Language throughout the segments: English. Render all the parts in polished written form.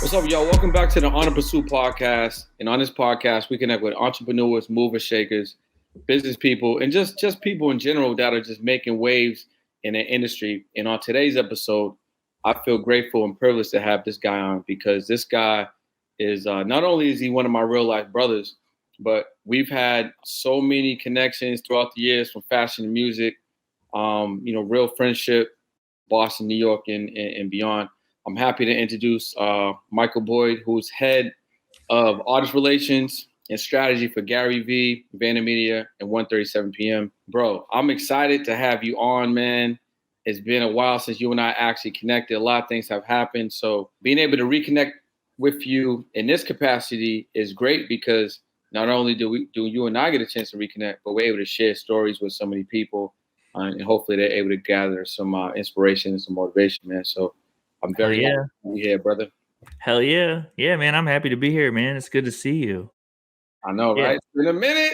What's up, y'all? Welcome back to the On the Pursuit Podcast. And on this podcast, we connect with entrepreneurs, movers, shakers, business people, and just people in general that are just making waves in the industry. And on today's episode, I feel grateful and privileged to have this guy on because this guy is not only is he one of my real life brothers, but we've had so many connections throughout the years from fashion to music, real friendship, Boston, New York, and beyond. I'm happy to introduce Michael Boyd, who's head of artist relations and strategy for Gary Vee, VaynerMedia, and 1:37 p.m. Bro, I'm excited to have you on, man. It's been a while since you and I actually connected. A lot of things have happened. So being able to reconnect with you in this capacity is great because not only do you and I get a chance to reconnect, but we're able to share stories with so many people, and hopefully they're able to gather some inspiration and some motivation, man. So I'm very happy to be here, brother. Hell yeah. Yeah, man. I'm happy to be here, man. It's good to see you. I know, right? It's been a minute.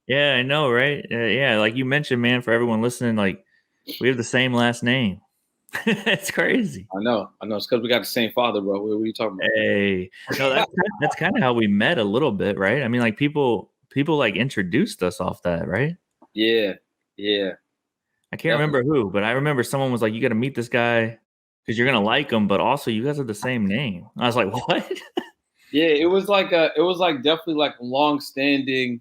Yeah, I know, right? Yeah, like you mentioned, man, for everyone listening, like we have the same last name. It's crazy. I know. It's because we got the same father, bro. What are you talking about? Hey, no, that's kind of how we met a little bit, right? I mean, like people like introduced us off that, right? Yeah. I can't remember who, but I remember someone was like, "You got to meet this guy because you're gonna like him, but also you guys have the same name." I was like, "What?" Yeah, it was definitely like a long-standing,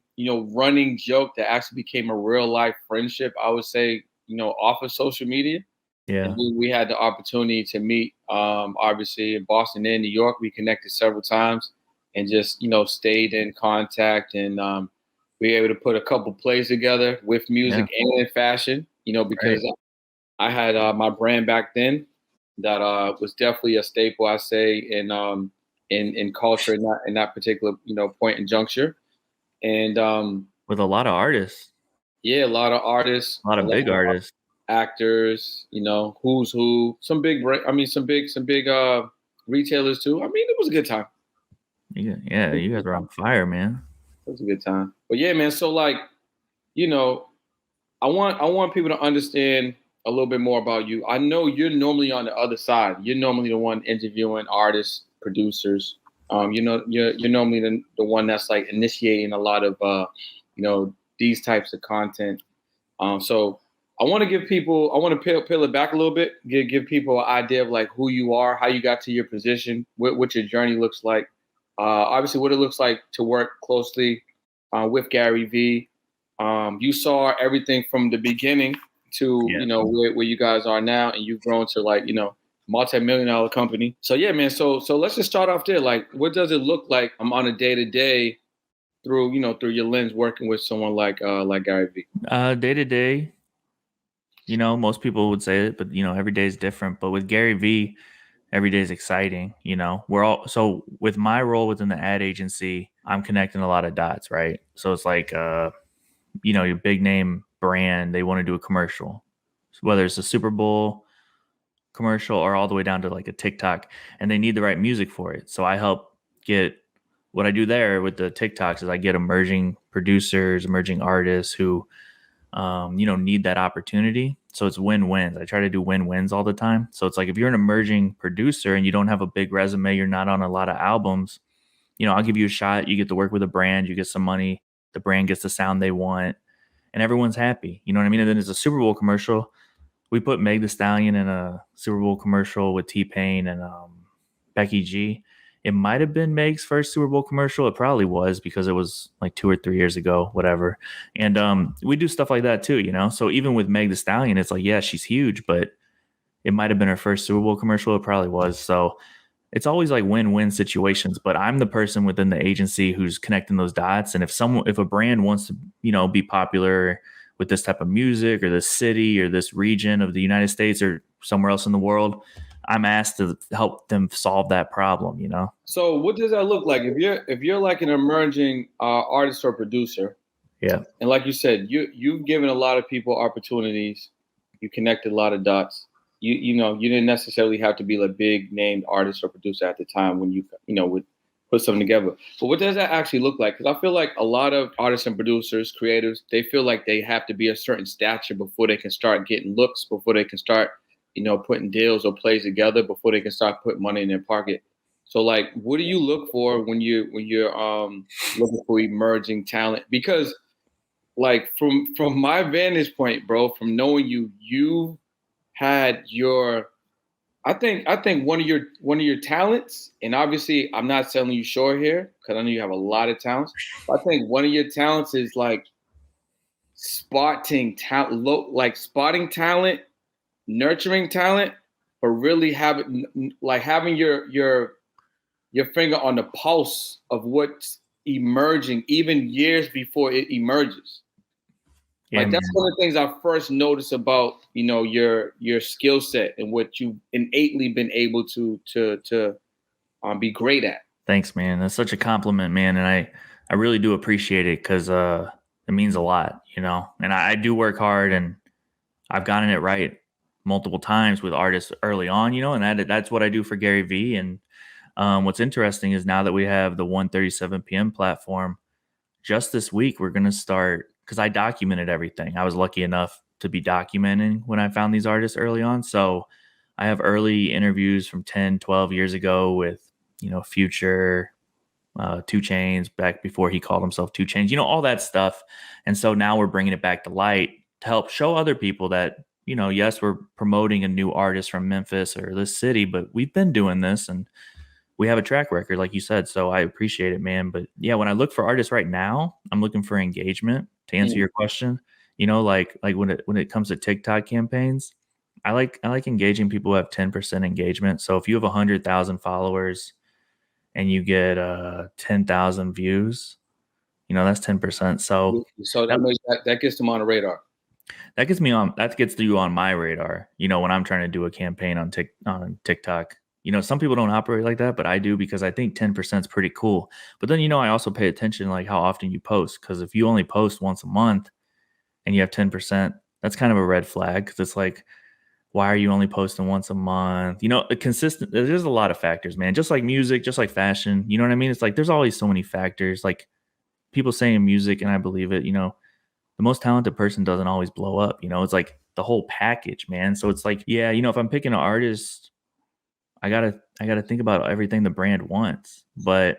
running joke that actually became a real life friendship. I would say, off of social media. Yeah. And we had the opportunity to meet, obviously in Boston and New York. We connected several times and just, stayed in contact, and we were able to put a couple plays together with music and in fashion, because I had my brand back then that was definitely a staple, I say, in culture in that particular, point and juncture. And with a lot of artists. Yeah, a lot of artists. A lot of big artists. Actors, who's who, some big retailers too. I mean, it was a good time. Yeah, you guys were on fire, man. It was a good time. But yeah, man, so like, I want people to understand a little bit more about you. I know you're normally on the other side. You're normally the one interviewing artists, producers. You're normally the one that's like initiating a lot of these types of content. So I want to peel it back a little bit, give people an idea of like who you are, how you got to your position, what your journey looks like. Obviously, what it looks like to work closely with Gary Vee. You saw everything from the beginning to where you guys are now, and you've grown to like multi-million-dollar company. So yeah, man. So let's just start off there. Like, what does it look like on a day-to-day through your lens working with someone like Gary Vee? Day-to-day, most people would say it, but every day is different. But with Gary Vee, every day is exciting. So with my role within the ad agency, I'm connecting a lot of dots, right? So it's like your big name brand, they want to do a commercial, so whether it's a Super Bowl commercial or all the way down to like a TikTok, and they need the right music for it. So I help get what I do there with the TikToks is I get emerging producers, emerging artists who, need that opportunity. So it's win-wins. I try to do win-wins all the time. So it's like, if you're an emerging producer and you don't have a big resume, you're not on a lot of albums, I'll give you a shot. You get to work with a brand, you get some money, the brand gets the sound they want, and everyone's happy. You know what I mean? And then there's a Super Bowl commercial. We put Meg Thee Stallion in a Super Bowl commercial with T-Pain and Becky G. It might have been Meg's first Super Bowl commercial. It probably was because it was like 2 or 3 years ago, whatever. And we do stuff like that too, So even with Meg Thee Stallion, it's like, yeah, she's huge, but it might have been her first Super Bowl commercial. It probably was. So it's always like win-win situations, but I'm the person within the agency who's connecting those dots. And if a brand wants to, be popular with this type of music or this city or this region of the United States or somewhere else in the world, I'm asked to help them solve that problem, So what does that look like? If you're like an emerging artist or producer, yeah, and like you said, you've given a lot of people opportunities, you connected a lot of dots. You didn't necessarily have to be a big named artist or producer at the time when you would put something together. But what does that actually look like? Because I feel like a lot of artists and producers, creatives, they feel like they have to be a certain stature before they can start getting looks, before they can start, putting deals or plays together, before they can start putting money in their pocket. So like, what do you look for when you're looking for emerging talent? Because like from my vantage point, bro, from knowing you had your I think one of your talents, and obviously I'm not selling you short here because I know you have a lot of talents. But I think one of your talents is like spotting talent, like spotting talent, nurturing talent, but really having your finger on the pulse of what's emerging, even years before it emerges. Yeah, Like that's man. one of the things I first noticed about your skill set and what you've innately been able to be great at. Thanks, man. That's such a compliment, man, and I really do appreciate it because it means a lot, you know. And I do work hard, and I've gotten it right multiple times with artists early on, you know, and that's what I do for Gary Vee. And what's interesting is now that we have the 1:37 p.m. platform, just this week we're gonna start because I documented everything. I was lucky enough to be documenting when I found these artists early on, so I have early interviews from 10, 12 years ago with Future, 2 Chainz back before he called himself 2 Chainz, all that stuff. And so now we're bringing it back to light to help show other people that, yes, we're promoting a new artist from Memphis or this city, but we've been doing this and we have a track record, like you said. So I appreciate it, man. But yeah, when I look for artists right now, I'm looking for engagement to answer your question. Like when it comes to TikTok campaigns, I like engaging people who have 10% engagement. So if you have 100,000 followers and you get 10,000 views, that's 10%. So that gets them on the radar. That gets you on my radar, when I'm trying to do a campaign on TikTok. Some people don't operate like that, but I do because I think 10% is pretty cool. But then, I also pay attention like how often you post, because if you only post once a month and you have 10%, that's kind of a red flag, because it's like, why are you only posting once a month? Consistent. There's a lot of factors, man. Just like music, just like fashion. You know what I mean? It's like there's always so many factors. Like people say in music, and I believe it. The most talented person doesn't always blow up. It's like the whole package, man. So it's like, yeah, if I'm picking an artist, I gotta think about everything the brand wants. But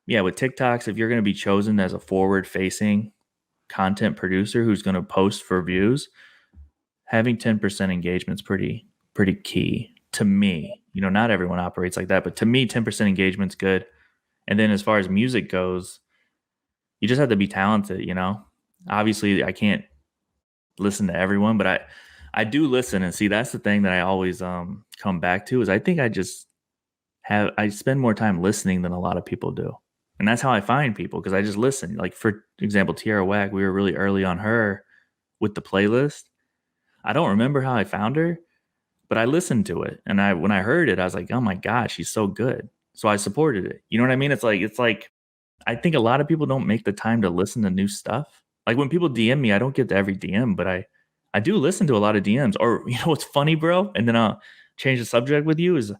yeah, with TikToks, if you're gonna be chosen as a forward-facing content producer who's gonna post for views, having 10% engagement is pretty key to me. Not everyone operates like that, but to me, 10% engagement's good. And then as far as music goes, you just have to be talented. Obviously I can't listen to everyone, but I do listen. And see, that's the thing that I always come back to, is I think I spend more time listening than a lot of people do. And that's how I find people, because I just listen. Like, for example, Tierra Whack, we were really early on her with the playlist. I don't remember how I found her, but I listened to it. And when I heard it, I was like, oh my God, she's so good. So I supported it. You know what I mean? It's like, I think a lot of people don't make the time to listen to new stuff. Like when people DM me, I don't get to every DM, but I do listen to a lot of DMs. Or, what's funny, bro? And then I'll change the subject with you, is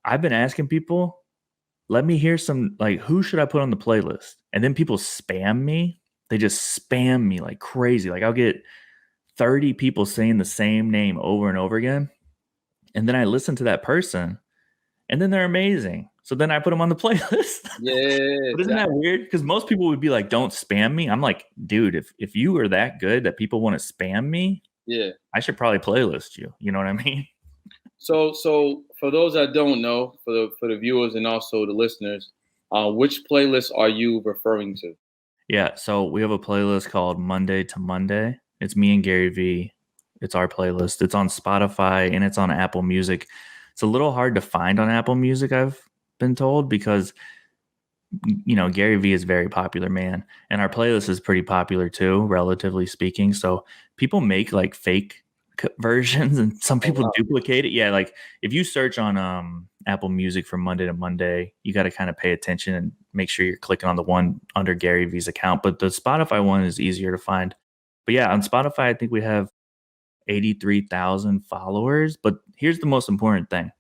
I've been asking people, let me hear some, like, who should I put on the playlist? And then people spam me. They just spam me like crazy. Like I'll get 30 people saying the same name over and over again. And then I listen to that person and then they're amazing. So then I put them on the playlist. Yeah. But isn't that weird? Because most people would be like, don't spam me. I'm like, dude, if you are that good that people want to spam me, yeah, I should probably playlist you. You know what I mean? So for those that don't know, for the viewers and also the listeners, which playlist are you referring to? Yeah, so we have a playlist called Monday to Monday. It's me and Gary Vee. It's our playlist. It's on Spotify and it's on Apple Music. It's a little hard to find on Apple Music, I've been told, because Gary Vee is a very popular man, and our playlist is pretty popular too, relatively speaking. So people make like fake versions, and some people duplicate it. Yeah, like if you search on Apple Music from Monday to Monday, you got to kind of pay attention and make sure you're clicking on the one under Gary Vee's account. But the Spotify one is easier to find. But yeah, on Spotify, I think we have 83,000 followers. But here's the most important thing: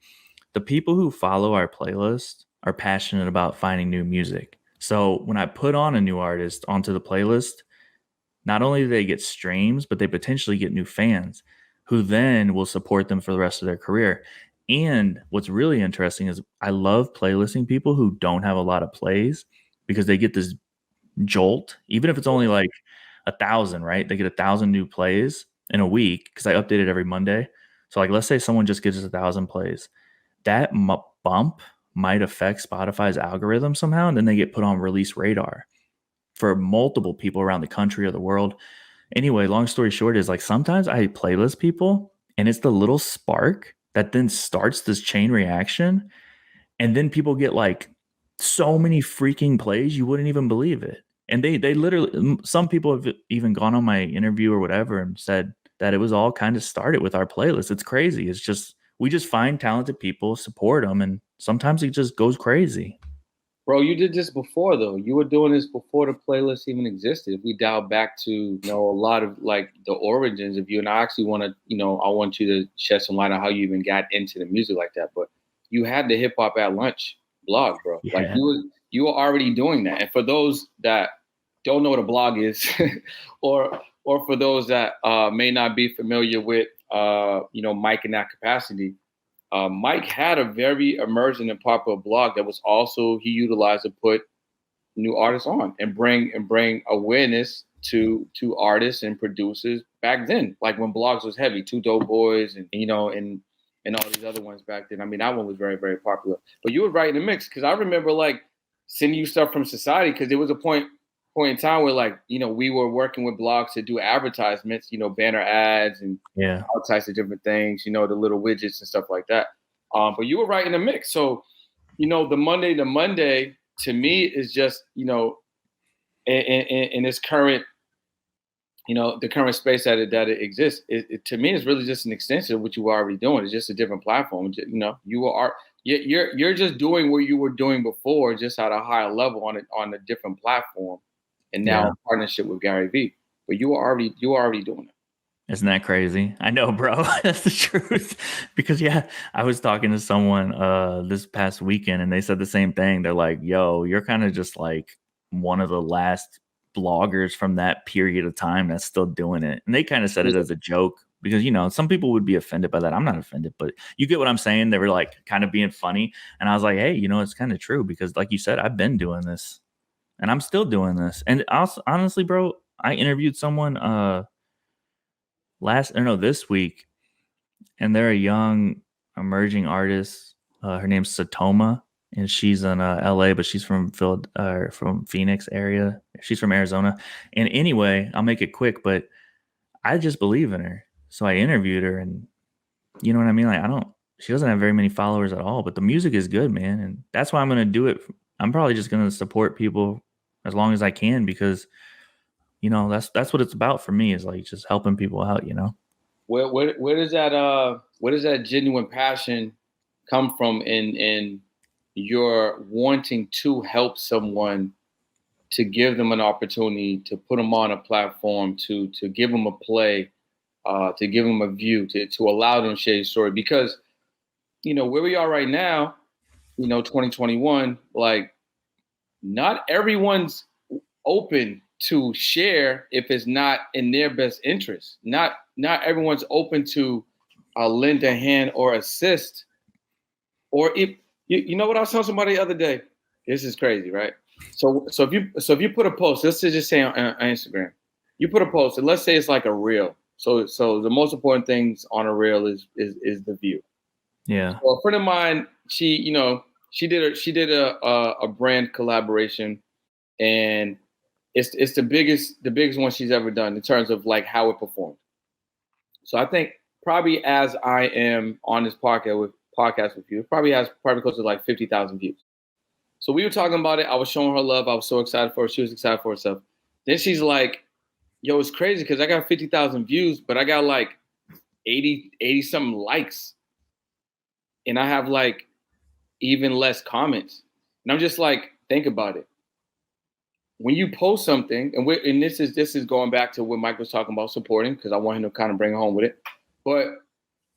the people who follow our playlist are passionate about finding new music. So when I put on a new artist onto the playlist, not only do they get streams, but they potentially get new fans who then will support them for the rest of their career. And what's really interesting is I love playlisting people who don't have a lot of plays because they get this jolt, even if it's only like 1,000, right? They get 1,000 new plays in a week because I update it every Monday. So like, let's say someone just gives us 1,000 plays, that bump might affect Spotify's algorithm somehow, and then they get put on release radar for multiple people around the country or the world. Anyway, long story short is like sometimes I playlist people and it's the little spark that then starts this chain reaction. And then people get like so many freaking plays, you wouldn't even believe it. And they literally, some people have even gone on my interview or whatever and said that it was all kind of started with our playlist. It's crazy. It's just, we just find talented people, support them, and sometimes it just goes crazy. Bro, you did this before, though. You were doing this before the playlist even existed. If we dial back to, a lot of like the origins of you, and I actually want to, I want you to shed some light on how you even got into the music like that. But you had the Hip Hop at Lunch blog, bro. Yeah. Like you were already doing that. And for those that don't know what a blog is, or for those that may not be familiar with, Mike in that capacity. Mike had a very emergent and popular blog that was also he utilized to put new artists on and bring awareness to artists and producers back then, like when blogs was heavy, Two Dope Boys and all these other ones back then. I mean, that one was very, very popular. But you were right in the mix because I remember like sending you stuff from Society because there was a point in time where like we were working with blogs to do advertisements, banner ads and all types of different things, the little widgets and stuff like that. But you were right in the mix. So the Monday to Monday to me is just in this current the current space that it exists. It to me is really just an extension of what you were already doing. It's just a different platform. You're just doing what you were doing before, just at a higher level on a different platform. And now in partnership with Gary Vee. But you were already doing it. Isn't that crazy? I know, bro. That's the truth. Because I was talking to someone this past weekend and they said the same thing. They're like, yo, you're kind of just like one of the last bloggers from that period of time that's still doing it. And they kind of said it as a joke because, some people would be offended by that. I'm not offended, but you get what I'm saying? They were like kind of being funny. And I was like, hey, it's kind of true because like you said, I've been doing this. And I'm still doing this. And also, honestly, bro, I interviewed someone this week, and they're a young emerging artist. Her name's Satoma, and she's in LA, but she's from Phoenix area. She's from Arizona. And anyway, I'll make it quick, but I just believe in her. So I interviewed her, and you know what I mean? Like, she doesn't have very many followers at all, but the music is good, man. And that's why I'm going to do it. I'm probably just going to support people as long as I can because, that's what it's about for me is like just helping people out, Where does that genuine passion come from in your wanting to help someone, to give them an opportunity, to put them on a platform, to give them a play, to give them a view, to allow them to share your story? Because, where we are right now, 2021, like, not everyone's open to share if it's not in their best interest. Not everyone's open to lend a hand or assist. Or if you know what I was telling somebody the other day. This is crazy, right? So if you put a post, let's just say on Instagram, you put a post, and let's say it's like a reel. So the most important things on a reel is the view. Yeah. So a friend of mine, she did a brand collaboration, and it's the biggest one she's ever done in terms of like how it performed. So I think probably as I am on this podcast with you, it probably close to like 50,000 views. So we were talking about it. I was showing her love. I was so excited for her. She was excited for herself. Then she's like, yo, it's crazy because I got 50,000 views, but I got like 80 something likes. And I have like even less comments. And I'm just like, think about it. When you post something, and this is going back to what Mike was talking about supporting, because I want him to kind of bring it home with it. But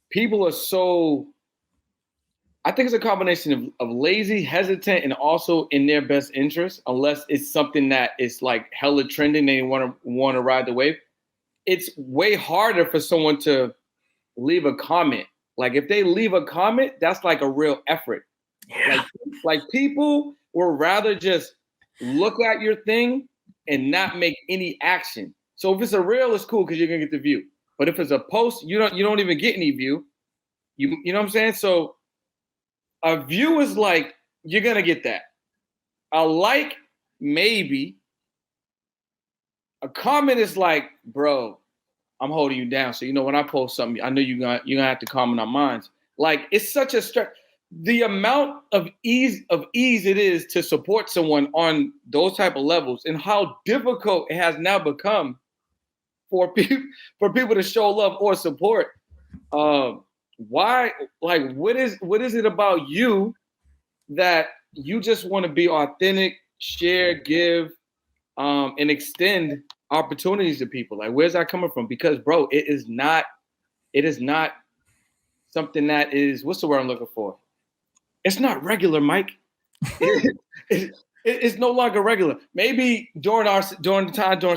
people are so, I think it's a combination of lazy, hesitant, and also in their best interest, unless it's something that is like hella trending, they want to ride the wave. It's way harder for someone to leave a comment Like if they leave a comment, that's like a real effort. Yeah. Like people will rather just look at your thing and not make any action. So if it's a reel, it's cool because you're gonna get the view. But if it's a post, you don't even get any view. You know what I'm saying? So a view is like you're gonna get that. A like, maybe. A comment is like, bro, I'm holding you down. So when I post something, I know you're gonna have to comment on mine. Like it's such a stress. The amount of ease it is to support someone on those type of levels, and how difficult it has now become for people to show love or support. Why? Like, what is it about you that you just want to be authentic, share, give, and extend opportunities to people? Like, where's that coming from? Because, bro, it is not something that is, what's the word I'm looking for? It's not regular, Mike. It's no longer regular. Maybe during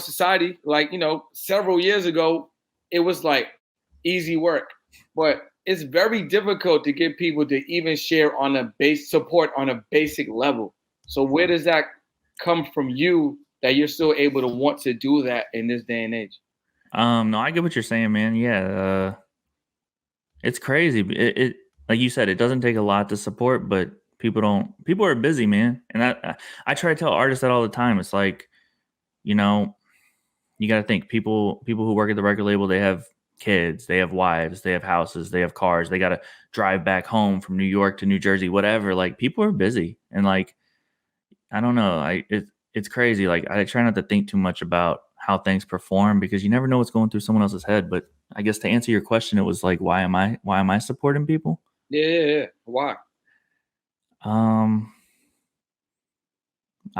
society, like, several years ago, it was like easy work. But it's very difficult to get people to even share on a support on a basic level. So where does that come from you that you're still able to want to do that in this day and age? No, I get what you're saying, man. Yeah. It's crazy. It like you said, it doesn't take a lot to support, but people are busy, man. And I try to tell artists that all the time. It's like, you got to think people who work at the record label, they have kids, they have wives, they have houses, they have cars, they got to drive back home from New York to New Jersey, whatever. Like people are busy, and like, I don't know. It's crazy. Like I try not to think too much about how things perform because you never know what's going through someone else's head. But I guess to answer your question, it was like, why am I supporting people? Yeah. Why? I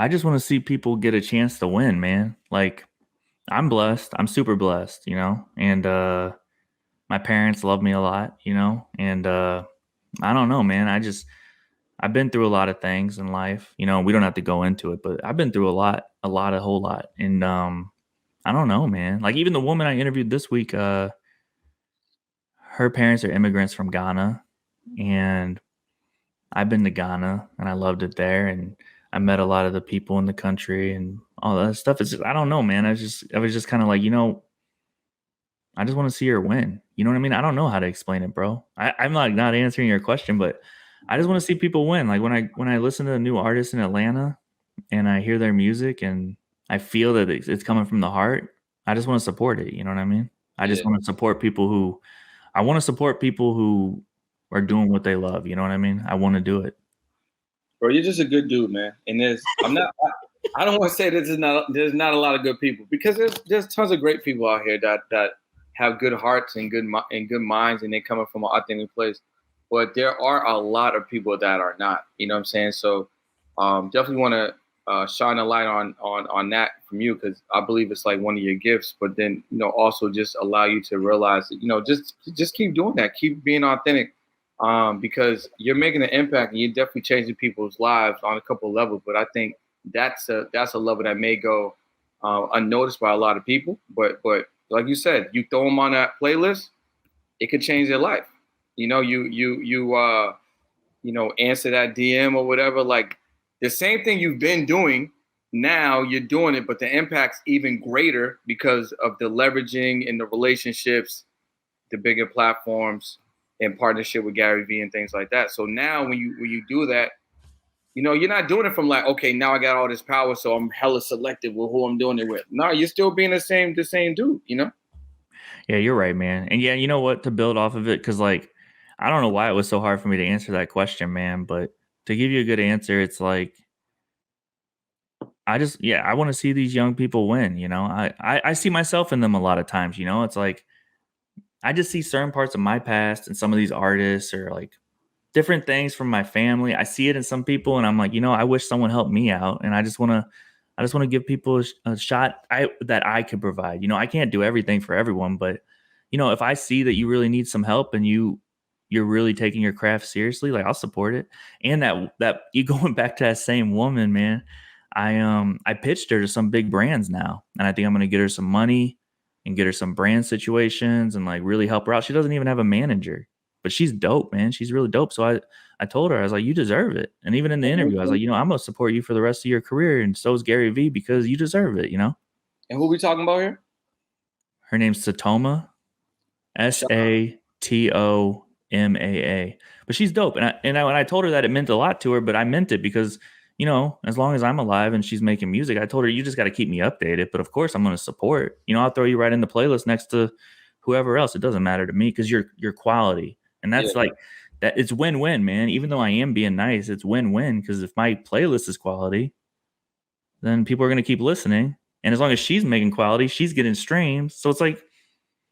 just want to see people get a chance to win, man. Like I'm blessed. I'm super blessed, and my parents love me a lot, and I don't know, man. I've been through a lot of things in life. We don't have to go into it, but I've been through a whole lot. And I don't know, man. Like even the woman I interviewed this week, her parents are immigrants from Ghana, and I've been to Ghana and I loved it there, and I met a lot of the people in the country and all that stuff. It's just, I don't know, man. I was just kind of like, I just want to see her win. You know what I mean? I don't know how to explain it, bro. I'm like not answering your question, but I just want to see people win. Like when I listen to a new artist in Atlanta and I hear their music and I feel that it's coming from the heart, I just want to support it. You know what I mean? I just want to support people who are doing what they love. You know what I mean? I want to do it. Bro, you're just a good dude, man. And I don't want to say there's not a lot of good people, because there's tons of great people out here that have good hearts and good minds, and they coming from an authentic place. But there are a lot of people that are not. You know what I'm saying? So definitely want to shine a light on that from you, because I believe it's like one of your gifts. But then also just allow you to realize that just keep doing that, keep being authentic, because you're making an impact and you're definitely changing people's lives on a couple of levels. But I think that's a level that may go unnoticed by a lot of people. But like you said, you throw them on that playlist, it could change their life. You answer that DM or whatever, like the same thing you've been doing. Now you're doing it, but the impact's even greater because of the leveraging and the relationships, the bigger platforms, in partnership with Gary Vee and things like that. So now when you do that, you're not doing it from like, okay, now I got all this power, so I'm hella selective with who I'm doing it with. No, you're still being the same dude, Yeah, you're right, man. And yeah, you know what, to build off of it, because like, I don't know why it was so hard for me to answer that question, man, but to give you a good answer, it's like, I want to see these young people win. I see myself in them a lot of times. It's like, I just see certain parts of my past and some of these artists, or like different things from my family. I see it in some people, and I'm like, I wish someone helped me out. And I just want to give people a shot that I could provide. I can't do everything for everyone, but if I see that you really need some help and you're really taking your craft seriously, like I'll support it. And that you going back to that same woman, man, I pitched her to some big brands now, and I think I'm going to get her some money and get her some brand situations and like really help her out. She doesn't even have a manager. but she's dope, man. She's really dope. So I told her, I was like, you deserve it. And even in the interview, I was like, I'm gonna support you for the rest of your career, and so is Gary Vee, because you deserve it, And who we talking about here? Her name's Satoma, Satomaa. But she's dope. And when I told her that, it meant a lot to her, but I meant it because, as long as I'm alive and she's making music, I told her, you just got to keep me updated. But of course, I'm going to support. I'll throw you right in the playlist next to whoever else. It doesn't matter to me because you're quality. And that's like that. It's win-win, man. Even though I am being nice, it's win-win, because if my playlist is quality, then people are going to keep listening. And as long as she's making quality, she's getting streams. So it's like,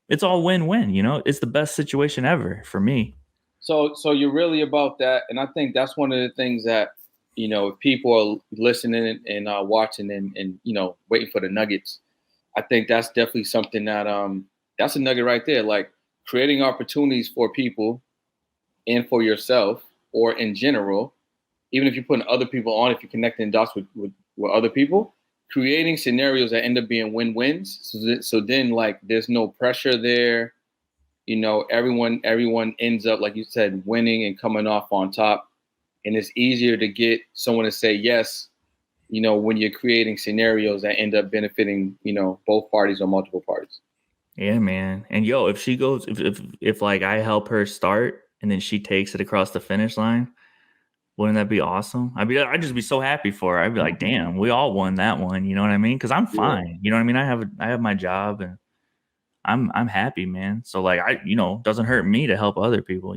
it's all win-win, it's the best situation ever for me. So you're really about that. And I think that's one of the things that, if people are listening and watching and waiting for the nuggets, I think that's definitely something that, that's a nugget right there. Like creating opportunities for people and for yourself, or in general, even if you're putting other people on, if you're connecting dots with other people, creating scenarios that end up being win-wins. So then like there's no pressure there. Everyone ends up, like you said, winning and coming off on top. And it's easier to get someone to say yes, when you're creating scenarios that end up benefiting, both parties or multiple parties. Yeah, man. And if she goes, if like I help her start and then she takes it across the finish line, wouldn't that be awesome? I'd just be so happy for her. I'd be like, damn, we all won that one. You know what I mean? Because I'm fine. You know what I mean? I have my job and I'm happy, man. So like doesn't hurt me to help other people.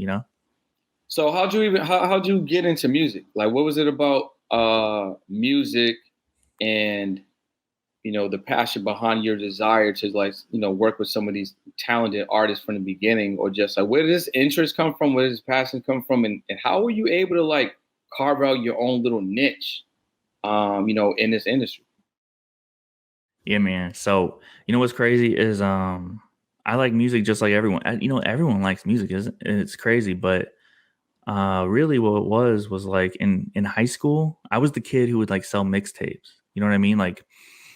So how'd you get into music? Like, what was it about music and the passion behind your desire to work with some of these talented artists from the beginning, or just like where did this interest come from? Where did this passion come from? And how were you able to carve out your own little niche, in this industry? Yeah, man. So, what's crazy is I like music just like everyone. Everyone likes music, it's crazy, but really what it was like in high school, I was the kid who would sell mixtapes. You know what I mean?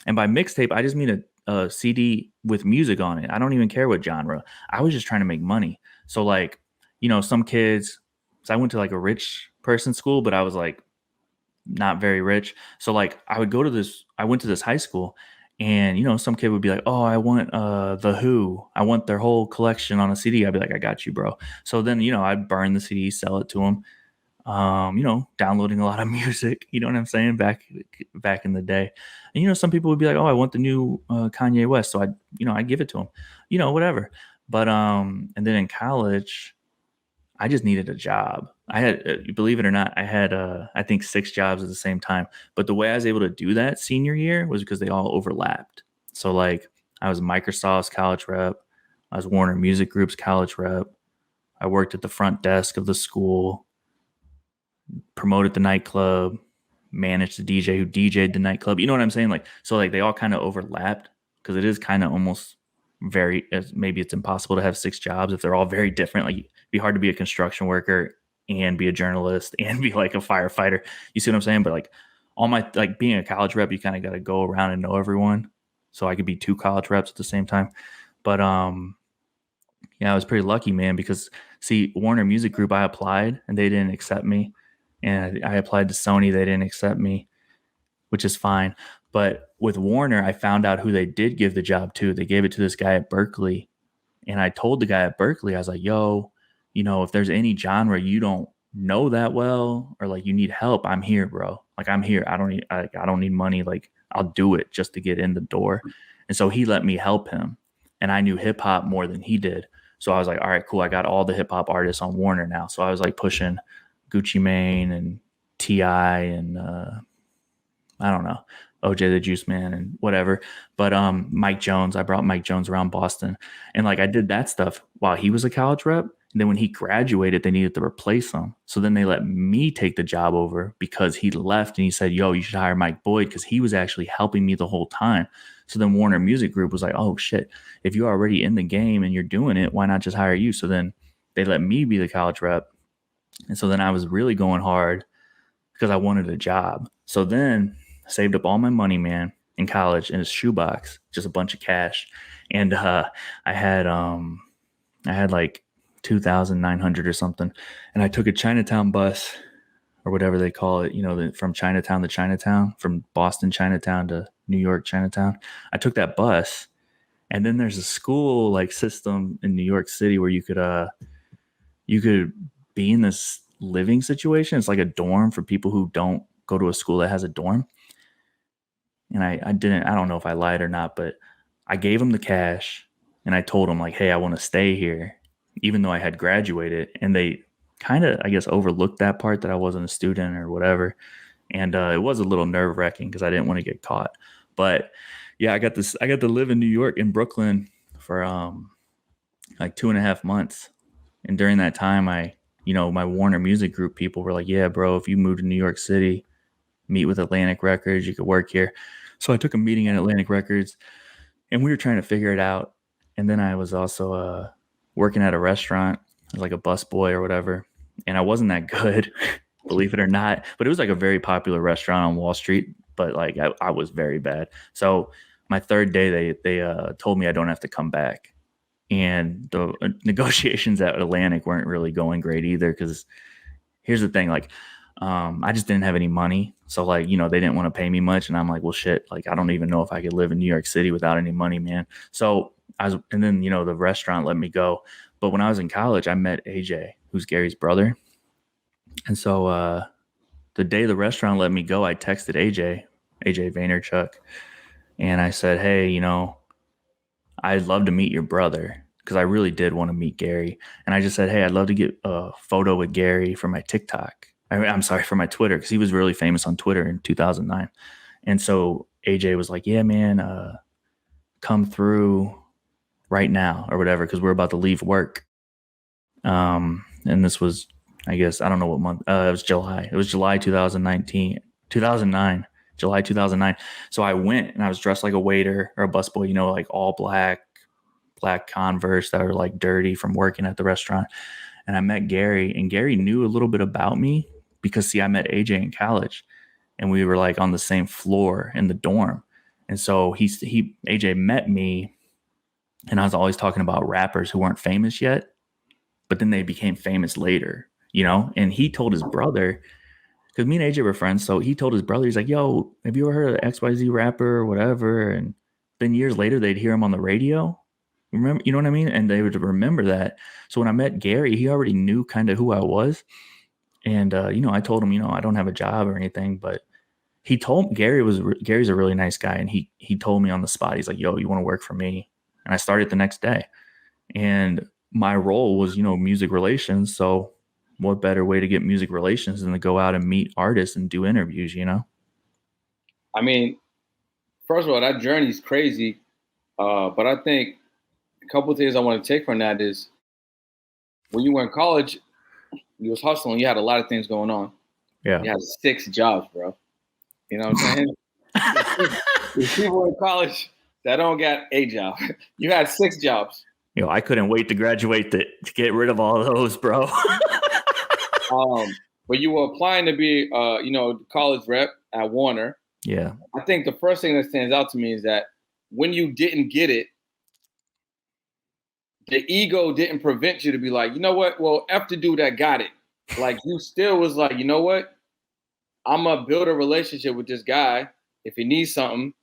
And by mixtape, I just mean a CD with music on it. I don't even care what genre. I was just trying to make money. So some kids, so I went to a rich person school, but I was not very rich. So I went to this high school, and some kid would be like, oh, I want The Who. I want their whole collection on a CD. I'd be like, I got you, bro. So then, I'd burn the CD, sell it to them. Downloading a lot of music, you know what I'm saying? Back in the day. And, some people would be like, oh, I want the new Kanye West. So I'd give it to them, whatever. But, and then in college, I just needed a job. I had, believe it or not, I had, I think 6 jobs at the same time. But the way I was able to do that senior year was because they all overlapped. So I was Microsoft's college rep. I was Warner Music Group's college rep. I worked at the front desk of the school, promoted the nightclub, managed the DJ who DJ'd the nightclub. You know what I'm saying? So they all kind of overlapped, because it is kind of almost maybe it's impossible to have 6 jobs if they're all very different. It'd be hard to be a construction worker and be a journalist and be a firefighter. You see what I'm saying? But all my, being a college rep, you kind of got to go around and know everyone. So I could be 2 college reps at the same time. But, yeah, I was pretty lucky, man, because Warner Music Group, I applied and they didn't accept me. And I applied to Sony, they didn't accept me, which is fine. But with Warner, I found out who they did give the job to. They gave it to this guy at Berkeley. And I told the guy at Berkeley, I was like, yo, if there's any genre you don't know that well, or you need help, I'm here, bro. I'm here. I don't need money. I'll do it just to get in the door. And so he let me help him. And I knew hip hop more than he did. So I was like, all right, cool. I got all the hip hop artists on Warner now. So I was pushing Gucci Mane and T.I. and I don't know, OJ the Juice Man and whatever. But Mike Jones, I brought Mike Jones around Boston. And I did that stuff while he was a college rep. And then when he graduated, they needed to replace him. So then they let me take the job over because he left, and he said, yo, you should hire Mike Boyd, because he was actually helping me the whole time. So then Warner Music Group was like, oh shit, if you're already in the game and you're doing it, why not just hire you? So then they let me be the college rep. And so then I was really going hard because I wanted a job. So then I saved up all my money, man, in college in a shoebox, just a bunch of cash. And I had 2,900 or something. And I took a Chinatown bus or whatever they call it, from Chinatown to Chinatown, from Boston Chinatown to New York Chinatown. I took that bus, and then there's a school like system in New York City where you could be in this living situation. It's like a dorm for people who don't go to a school that has a dorm. And I don't know if I lied or not, but I gave them the cash and I told them like, hey, I want to stay here, even though I had graduated. And they kind of, I guess, overlooked that part that I wasn't a student or whatever. And it was a little nerve wracking because I didn't want to get caught. But yeah, I got to live in New York, in Brooklyn for like 2.5 months. And during that time, my Warner Music Group people were like, yeah, bro, if you move to New York City, meet with Atlantic Records, you could work here. So I took a meeting at Atlantic Records and we were trying to figure it out. And then I was also working at a restaurant as like a busboy or whatever. And I wasn't that good, believe it or not. But it was like a very popular restaurant on Wall Street. But like I was very bad. So my third day, they told me I don't have to come back. And the negotiations at Atlantic weren't really going great either. Because here's the thing, like, I just didn't have any money. So like, they didn't want to pay me much. And I'm like, well, shit, like, I don't even know if I could live in New York City without any money, man. So and then, the restaurant let me go. But when I was in college, I met AJ, who's Gary's brother. And so the day the restaurant let me go, I texted AJ Vaynerchuk. And I said, hey, I'd love to meet your brother, because I really did want to meet Gary. And I just said, hey, I'd love to get a photo with Gary for my TikTok. I'm sorry, for my Twitter, because he was really famous on Twitter in 2009. And so AJ was like, yeah, man, come through right now or whatever, because we're about to leave work. And this was, I guess, I don't know what month. It was July. It was July 2009. July 2009. So I went and I was dressed like a waiter or a busboy, like all black Converse that were like dirty from working at the restaurant. And I met Gary, and Gary knew a little bit about me because, see, I met AJ in college and we were like on the same floor in the dorm. And so AJ met me, and I was always talking about rappers who weren't famous yet, but then they became famous later, and he told his brother, because me and AJ were friends. So he told his brother, he's like, yo, have you ever heard of the XYZ rapper or whatever? And then years later, they'd hear him on the radio. Remember, you know what I mean? And they would remember that. So when I met Gary, he already knew kind of who I was. And, I told him, I don't have a job or anything, but he told Gary's a really nice guy. And he told me on the spot, he's like, yo, you want to work for me? And I started the next day. And my role was, music relations. So what better way to get music relations than to go out and meet artists and do interviews, I mean, first of all, that journey's crazy. But I think a couple of things I want to take from that is, when you were in college, you was hustling. You had a lot of things going on. Yeah. You had 6 jobs, bro. You know what I'm saying? There's people in college that don't got a job. You had 6 jobs. I couldn't wait to graduate to get rid of all of those, bro. But you were applying to be, college rep at Warner. Yeah. I think the first thing that stands out to me is that when you didn't get it, the ego didn't prevent you to be like, you know what? Well, F the dude that got it. Like, you still was like, you know what? I'm going to build a relationship with this guy. If he needs something,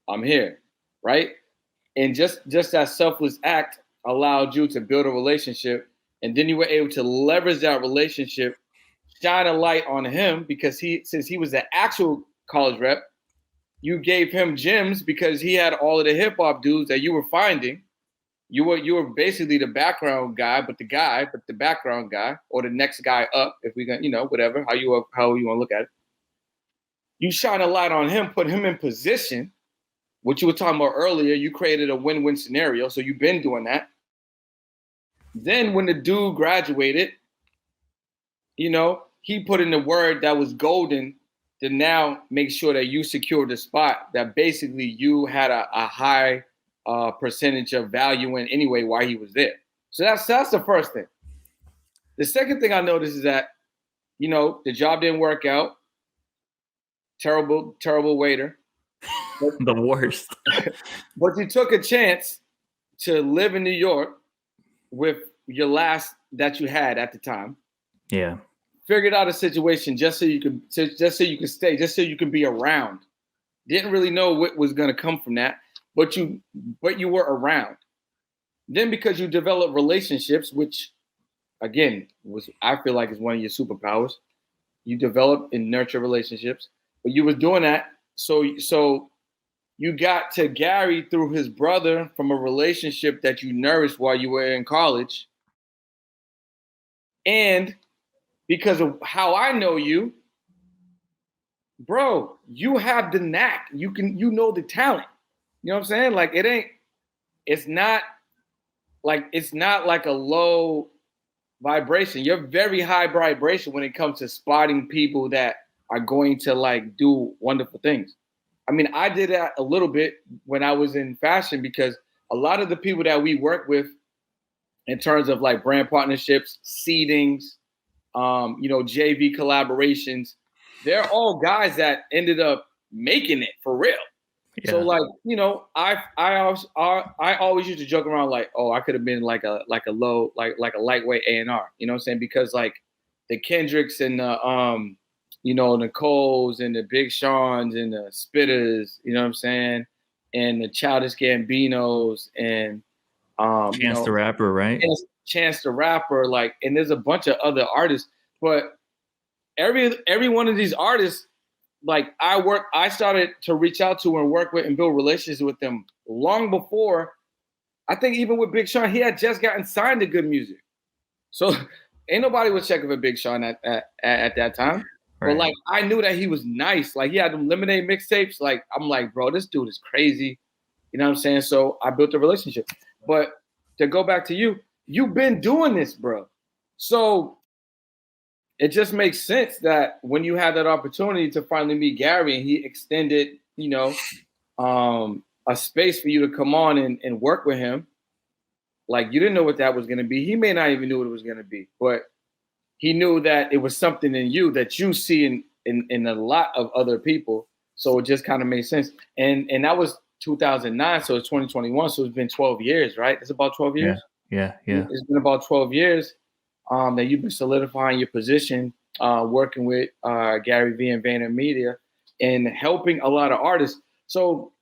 I'm here. Right? And just that selfless act allowed you to build a relationship. And then you were able to leverage that relationship, shine a light on him, because since he was the actual college rep, you gave him gems because he had all of the hip hop dudes that you were finding. You were basically the background guy, but the background guy, or the next guy up, if we can, whatever, how you want to look at it. You shine a light on him, put him in position. What you were talking about earlier, you created a win-win scenario. So you've been doing that. Then when the dude graduated, he put in the word that was golden to now make sure that you secured the spot that basically you had a high percentage of value in anyway while he was there. So that's the first thing. The second thing I noticed is that, the job didn't work out. Terrible, terrible waiter. The worst. But you took a chance to live in New York with, your last that you had at the time. Yeah. Figured out a situation just so you could stay, just so you could be around. Didn't really know what was going to come from that, but you were around. Then because you develop relationships, which again I feel like is one of your superpowers. You develop and nurture relationships, but you was doing that. So you got to Gary through his brother from a relationship that you nourished while you were in college. And because of how I know you, bro, you have the knack. You know the talent. You know what I'm saying? Like it's not like a low vibration. You're very high vibration when it comes to spotting people that are going to like do wonderful things. I mean, I did that a little bit when I was in fashion because a lot of the people that we work with in terms of like brand partnerships, seedings, JV collaborations, they're all guys that ended up making it for real. Yeah. So like, I always used to joke around like, oh, I could have been like a low, like a lightweight A&R, you know what I'm saying? Because like the Kendricks and the Nicoles and the Big Seans and the Spitters, you know what I'm saying? And the Childish Gambinos and Chance the Rapper, right? Chance the Rapper, like, and there's a bunch of other artists, but every one of these artists, like I started to reach out to and work with and build relationships with them long before. I think even with Big Sean, he had just gotten signed to Good Music, so ain't nobody was checking for Big Sean at that time. Right. But like I knew that he was nice. Like he had them Lemonade mixtapes. Like I'm like, bro, this dude is crazy. You know what I'm saying? So I built a relationship. But to go back to you, you've been doing this, bro. So it just makes sense that when you had that opportunity to finally meet Gary and he extended, a space for you to come on and work with him, like you didn't know what that was going to be. He may not even knew what it was going to be, but he knew that it was something in you that you see in a lot of other people. So it just kind of made sense. And that was 2009. So it's 2021. So it's been 12 years, right? It's about 12 years. Yeah. It's been about 12 years that you've been solidifying your position, working with Gary Vee and VaynerMedia and helping a lot of artists. So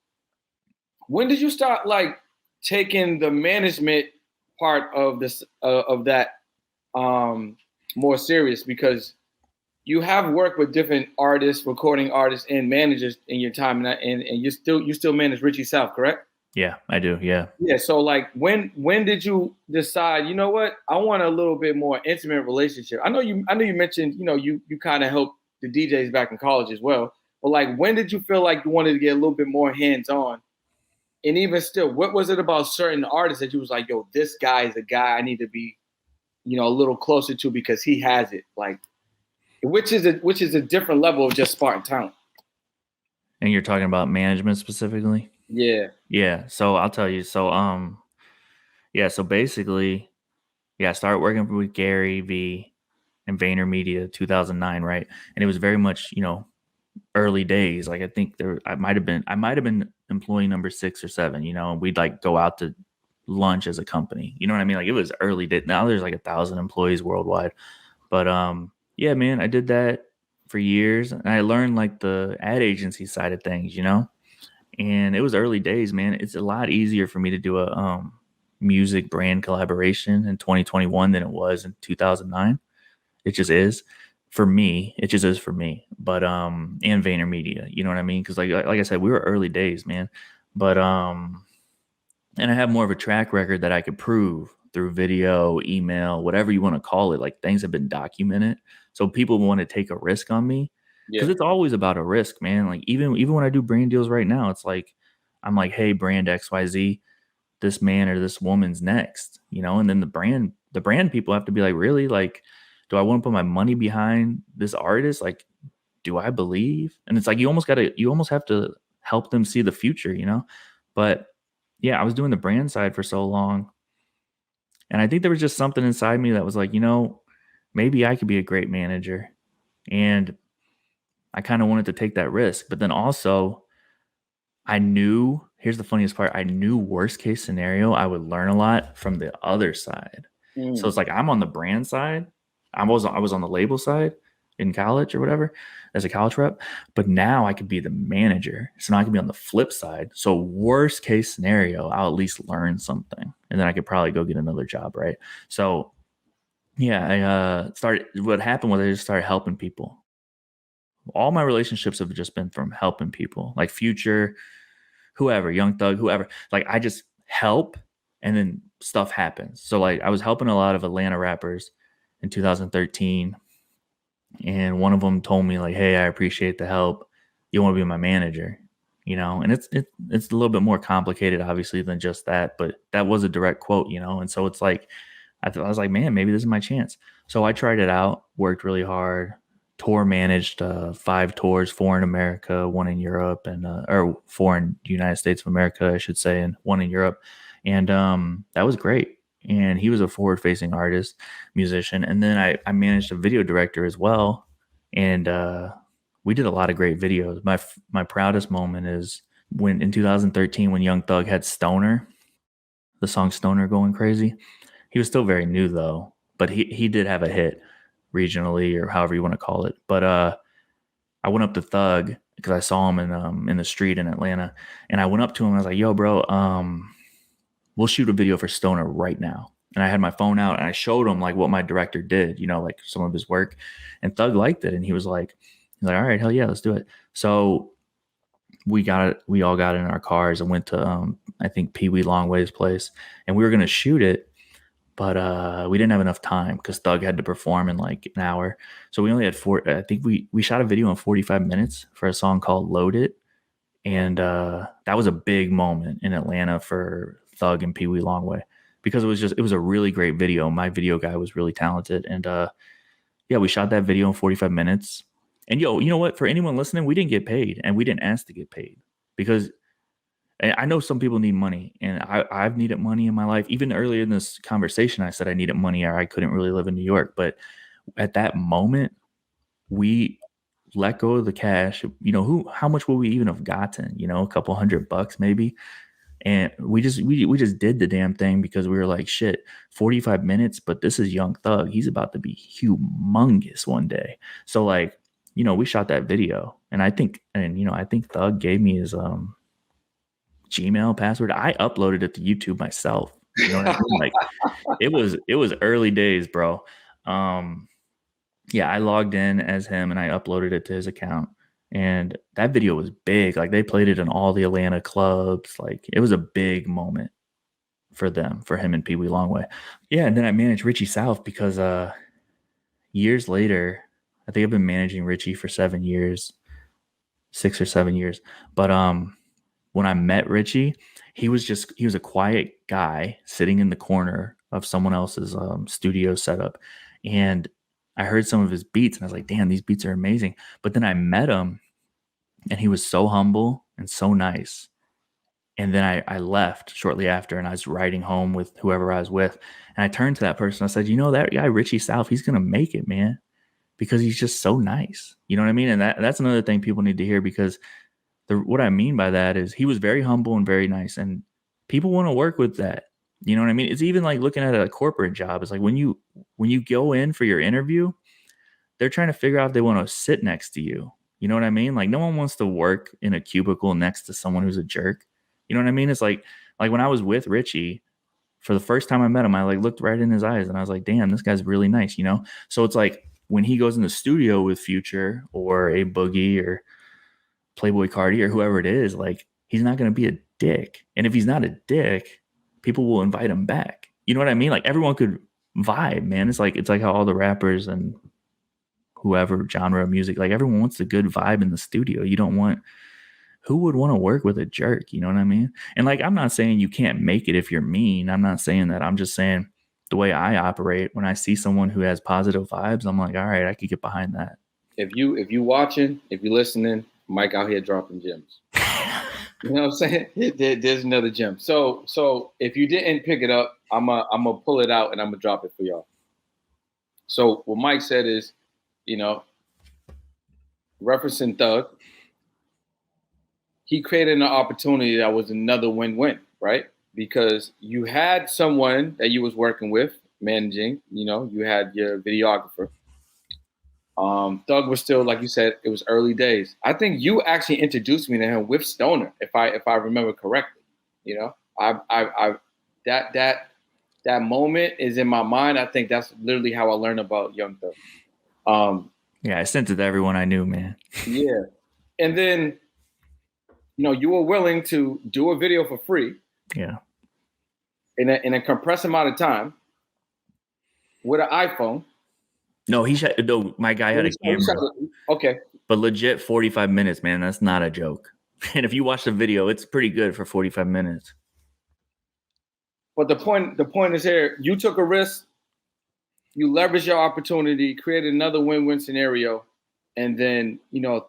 when did you start like taking the management part of this, of that, more serious? Because you have worked with different artists, recording artists, and managers in your time, and you still manage Richie South, correct? Yeah, I do. Yeah. Yeah. So like, when did you decide? You know what? I want a little bit more intimate relationship. I know you mentioned you kind of helped the DJs back in college as well. But like, when did you feel like you wanted to get a little bit more hands on? And even still, what was it about certain artists that you was like, yo, this guy is a guy I need to be, a little closer to because he has it, like, which is a different level of just Spartan talent. And you're talking about management specifically? Yeah. Yeah. So I'll tell you. So so basically, I started working with Gary Vee and VaynerMedia 2009, right? And it was very much, early days. Like I think I might have been employee number 6 or 7, and we'd like go out to lunch as a company. You know what I mean? Like it was early day. Now there's like 1,000 employees worldwide. But yeah, man, I did that for years and I learned like the ad agency side of things, and it was early days, man. It's a lot easier for me to do a music brand collaboration in 2021 than it was in 2009. It just is for me. It just is for me. But and VaynerMedia, you know what I mean? Because like I said, we were early days, man. But and I have more of a track record that I could prove through video, email, whatever you want to call it. Like things have been documented. So people want to take a risk on me because it's always about a risk, man. Like even when I do brand deals right now, it's like, I'm like, hey, brand XYZ, this man or this woman's next, and then the brand people have to be like, really? Like, do I want to put my money behind this artist? Like, do I believe? And it's like, you almost have to help them see the future, but yeah, I was doing the brand side for so long. And I think there was just something inside me that was like, maybe I could be a great manager. And I kind of wanted to take that risk. But then also, here's the funniest part. I knew worst case scenario, I would learn a lot from the other side. So it's like I'm on the brand side. I was on the label side in college or whatever as a college rep, but now I could be the manager. So now I can be on the flip side. So worst case scenario, I'll at least learn something, and then I could probably go get another job, right? So yeah, what happened was I just started helping people. All my relationships have just been from helping people, like Future, whoever, Young Thug, whoever. Like I just help, and then stuff happens. So like I was helping a lot of Atlanta rappers in 2013, and one of them told me like, "Hey, I appreciate the help. You want to be my manager?" And it's a little bit more complicated, obviously, than just that. But that was a direct quote, and so it's like I was like, man, maybe this is my chance. So I tried it out, worked really hard, tour managed 5 tours, 4 in America, 1 in Europe, and or 4 in the United States of America, I should say, and 1 in Europe. And that was great. And he was a forward-facing artist, musician. And then I managed a video director as well. And we did a lot of great videos. My proudest moment is when in 2013 when Young Thug had Stoner, the song Stoner going crazy. He was still very new though, but he did have a hit regionally or however you want to call it. But I went up to Thug because I saw him in the street in Atlanta, and I went up to him and I was like, "Yo, bro, we'll shoot a video for Stoner right now." And I had my phone out and I showed him like what my director did, like some of his work, and Thug liked it, and he's like, "All right, hell yeah, let's do it." So we all got in our cars and went to I think Peewee Longway's place, and we were gonna shoot it. But we didn't have enough time because Thug had to perform in like an hour. So we only had 4. I think we shot a video in 45 minutes for a song called Load It. And that was a big moment in Atlanta for Thug and Peewee Longway because it was a really great video. My video guy was really talented. And yeah, we shot that video in 45 minutes. And you know what? For anyone listening, we didn't get paid and we didn't ask to get paid because I know some people need money, and I've needed money in my life. Even earlier in this conversation, I said I needed money or I couldn't really live in New York. But at that moment, we let go of the cash. How much would we even have gotten? A couple $100 maybe. And we just did the damn thing because we were like, shit, 45 minutes, but this is Young Thug. He's about to be humongous one day. So like, we shot that video, and I think Thug gave me his Gmail password. I uploaded it to YouTube myself. You know what I mean? Like it was early days, bro. Yeah, I logged in as him and I uploaded it to his account. And that video was big. Like they played it in all the Atlanta clubs. Like it was a big moment for him and Peewee Longway. Yeah, and then I managed Richie South because years later, I think I've been managing Richie for 7 years, 6 or 7 years. But when I met Richie, he was a quiet guy sitting in the corner of someone else's studio setup. And I heard some of his beats and I was like, damn, these beats are amazing. But then I met him and he was so humble and so nice. And then I left shortly after and I was riding home with whoever I was with. And I turned to that person. I said, that guy, Richie South, he's going to make it, man, because he's just so nice. You know what I mean? And that's another thing people need to hear, because what I mean by that is he was very humble and very nice, and people want to work with that. You know what I mean? It's even like looking at a corporate job. It's like when you go in for your interview, they're trying to figure out if they want to sit next to you. You know what I mean? Like no one wants to work in a cubicle next to someone who's a jerk. You know what I mean? It's like when I was with Richie, for the first time I met him, I like looked right in his eyes and I was like, damn, this guy's really nice, So it's like when he goes in the studio with Future or a Boogie or Playboy Cardi or whoever it is, like he's not going to be a dick. And if he's not a dick, people will invite him back. You know what I mean? Like everyone could vibe, man. It's like how all the rappers and whoever genre of music, like everyone wants a good vibe in the studio. Who would want to work with a jerk? You know what I mean? And like, I'm not saying you can't make it if you're mean. I'm not saying that. I'm just saying the way I operate, when I see someone who has positive vibes, I'm like, all right, I could get behind that. If you watching, if you're listening, Mike out here dropping gems. You know what I'm saying? There's another gem. So if you didn't pick it up, I'm gonna pull it out and I'm gonna drop it for y'all. So what Mike said is, referencing Thug, he created an opportunity that was another win-win, right? Because you had someone that you was working with managing. You had your videographer. Thug was still, like you said, it was early days. I think you actually introduced me to him with Stoner, if I remember correctly. I that moment is in my mind. I think that's literally how I learned about Young Thug. Yeah, I sent it to everyone I knew, man. Yeah, and then you were willing to do a video for free. Yeah. In a compressed amount of time with an iPhone. No, my guy had a camera. Okay. But legit 45 minutes, man. That's not a joke. And if you watch the video, it's pretty good for 45 minutes. But the point is here, you took a risk, you leveraged your opportunity, created another win-win scenario, and then,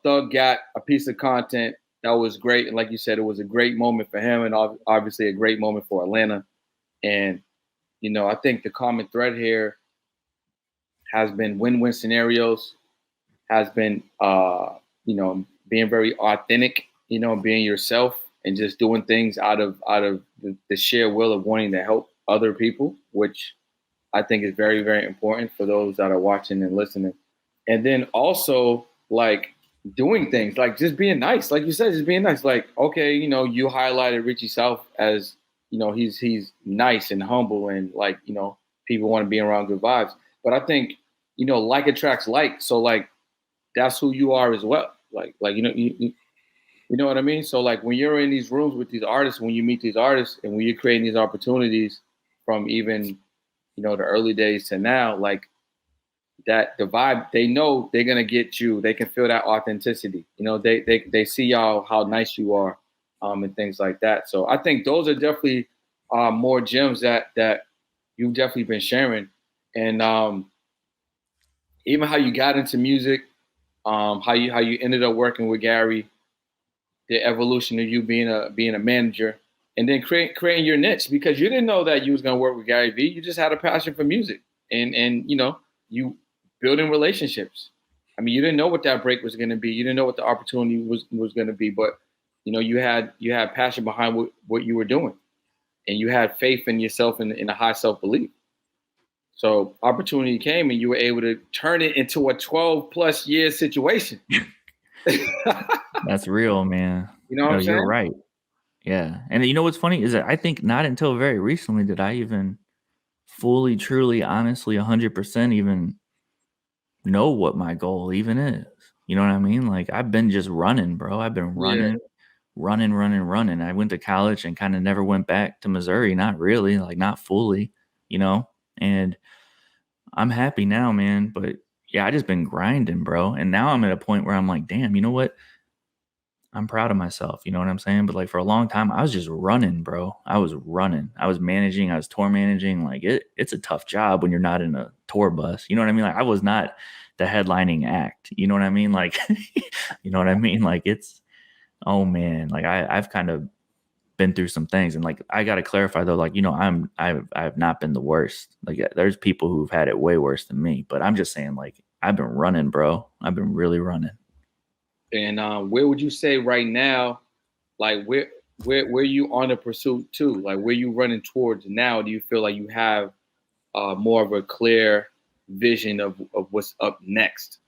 Thug got a piece of content that was great. And like you said, it was a great moment for him and obviously a great moment for Atlanta. And, I think the common thread here has been win-win scenarios, has been, being very authentic, being yourself and just doing things out of the sheer will of wanting to help other people, which I think is very, very important for those that are watching and listening. And then also like doing things like just being nice. Like you said, just being nice. Like, okay, you highlighted Richie South as, he's nice and humble and like, people want to be around good vibes. But I think, like attracts like. So like that's who you are as well. Like you know what I mean? So like when you're in these rooms with these artists, when you meet these artists and when you're creating these opportunities from even, the early days to now, like that the vibe, they know they're gonna get you. They can feel that authenticity. They see y'all how nice you are, and things like that. So I think those are definitely more gems that you've definitely been sharing. And even how you got into music, how you ended up working with Gary, the evolution of you being a manager, and then creating your niche, because you didn't know that you was gonna work with Gary Vee. You just had a passion for music, and you building relationships. I mean, you didn't know what that break was gonna be. You didn't know what the opportunity was gonna be, but you had passion behind what you were doing, and you had faith in yourself and in a high self-belief. So opportunity came and you were able to turn it into a 12+ year situation. That's real, man. You know what I'm saying? You're right. Yeah. And you know what's funny is that I think not until very recently did I even fully, truly, honestly, 100% even know what my goal even is. You know what I mean? Like I've been just running, bro. I've been running. I went to college and kind of never went back to Missouri. Not really, like not fully, and I'm happy now, man. But yeah, I just been grinding, bro. And now I'm at a point where I'm like, damn, you know what? I'm proud of myself. You know what I'm saying? But like for a long time, I was just running, bro. I was running. I was managing. I was tour managing. Like it's a tough job when you're not in a tour bus. You know what I mean? Like I was not the headlining act. You know what I mean? Like, you know what I mean? Like oh man, like I've kind of been through some things, and like I got to clarify though, like I've not been the worst. Like there's people who've had it way worse than me, but I'm just saying like I've been running, bro. I've been really running. And where would you say right now, like where you on the pursuit to? Like where you running towards now? Do you feel like you have more of a clear vision of what's up next?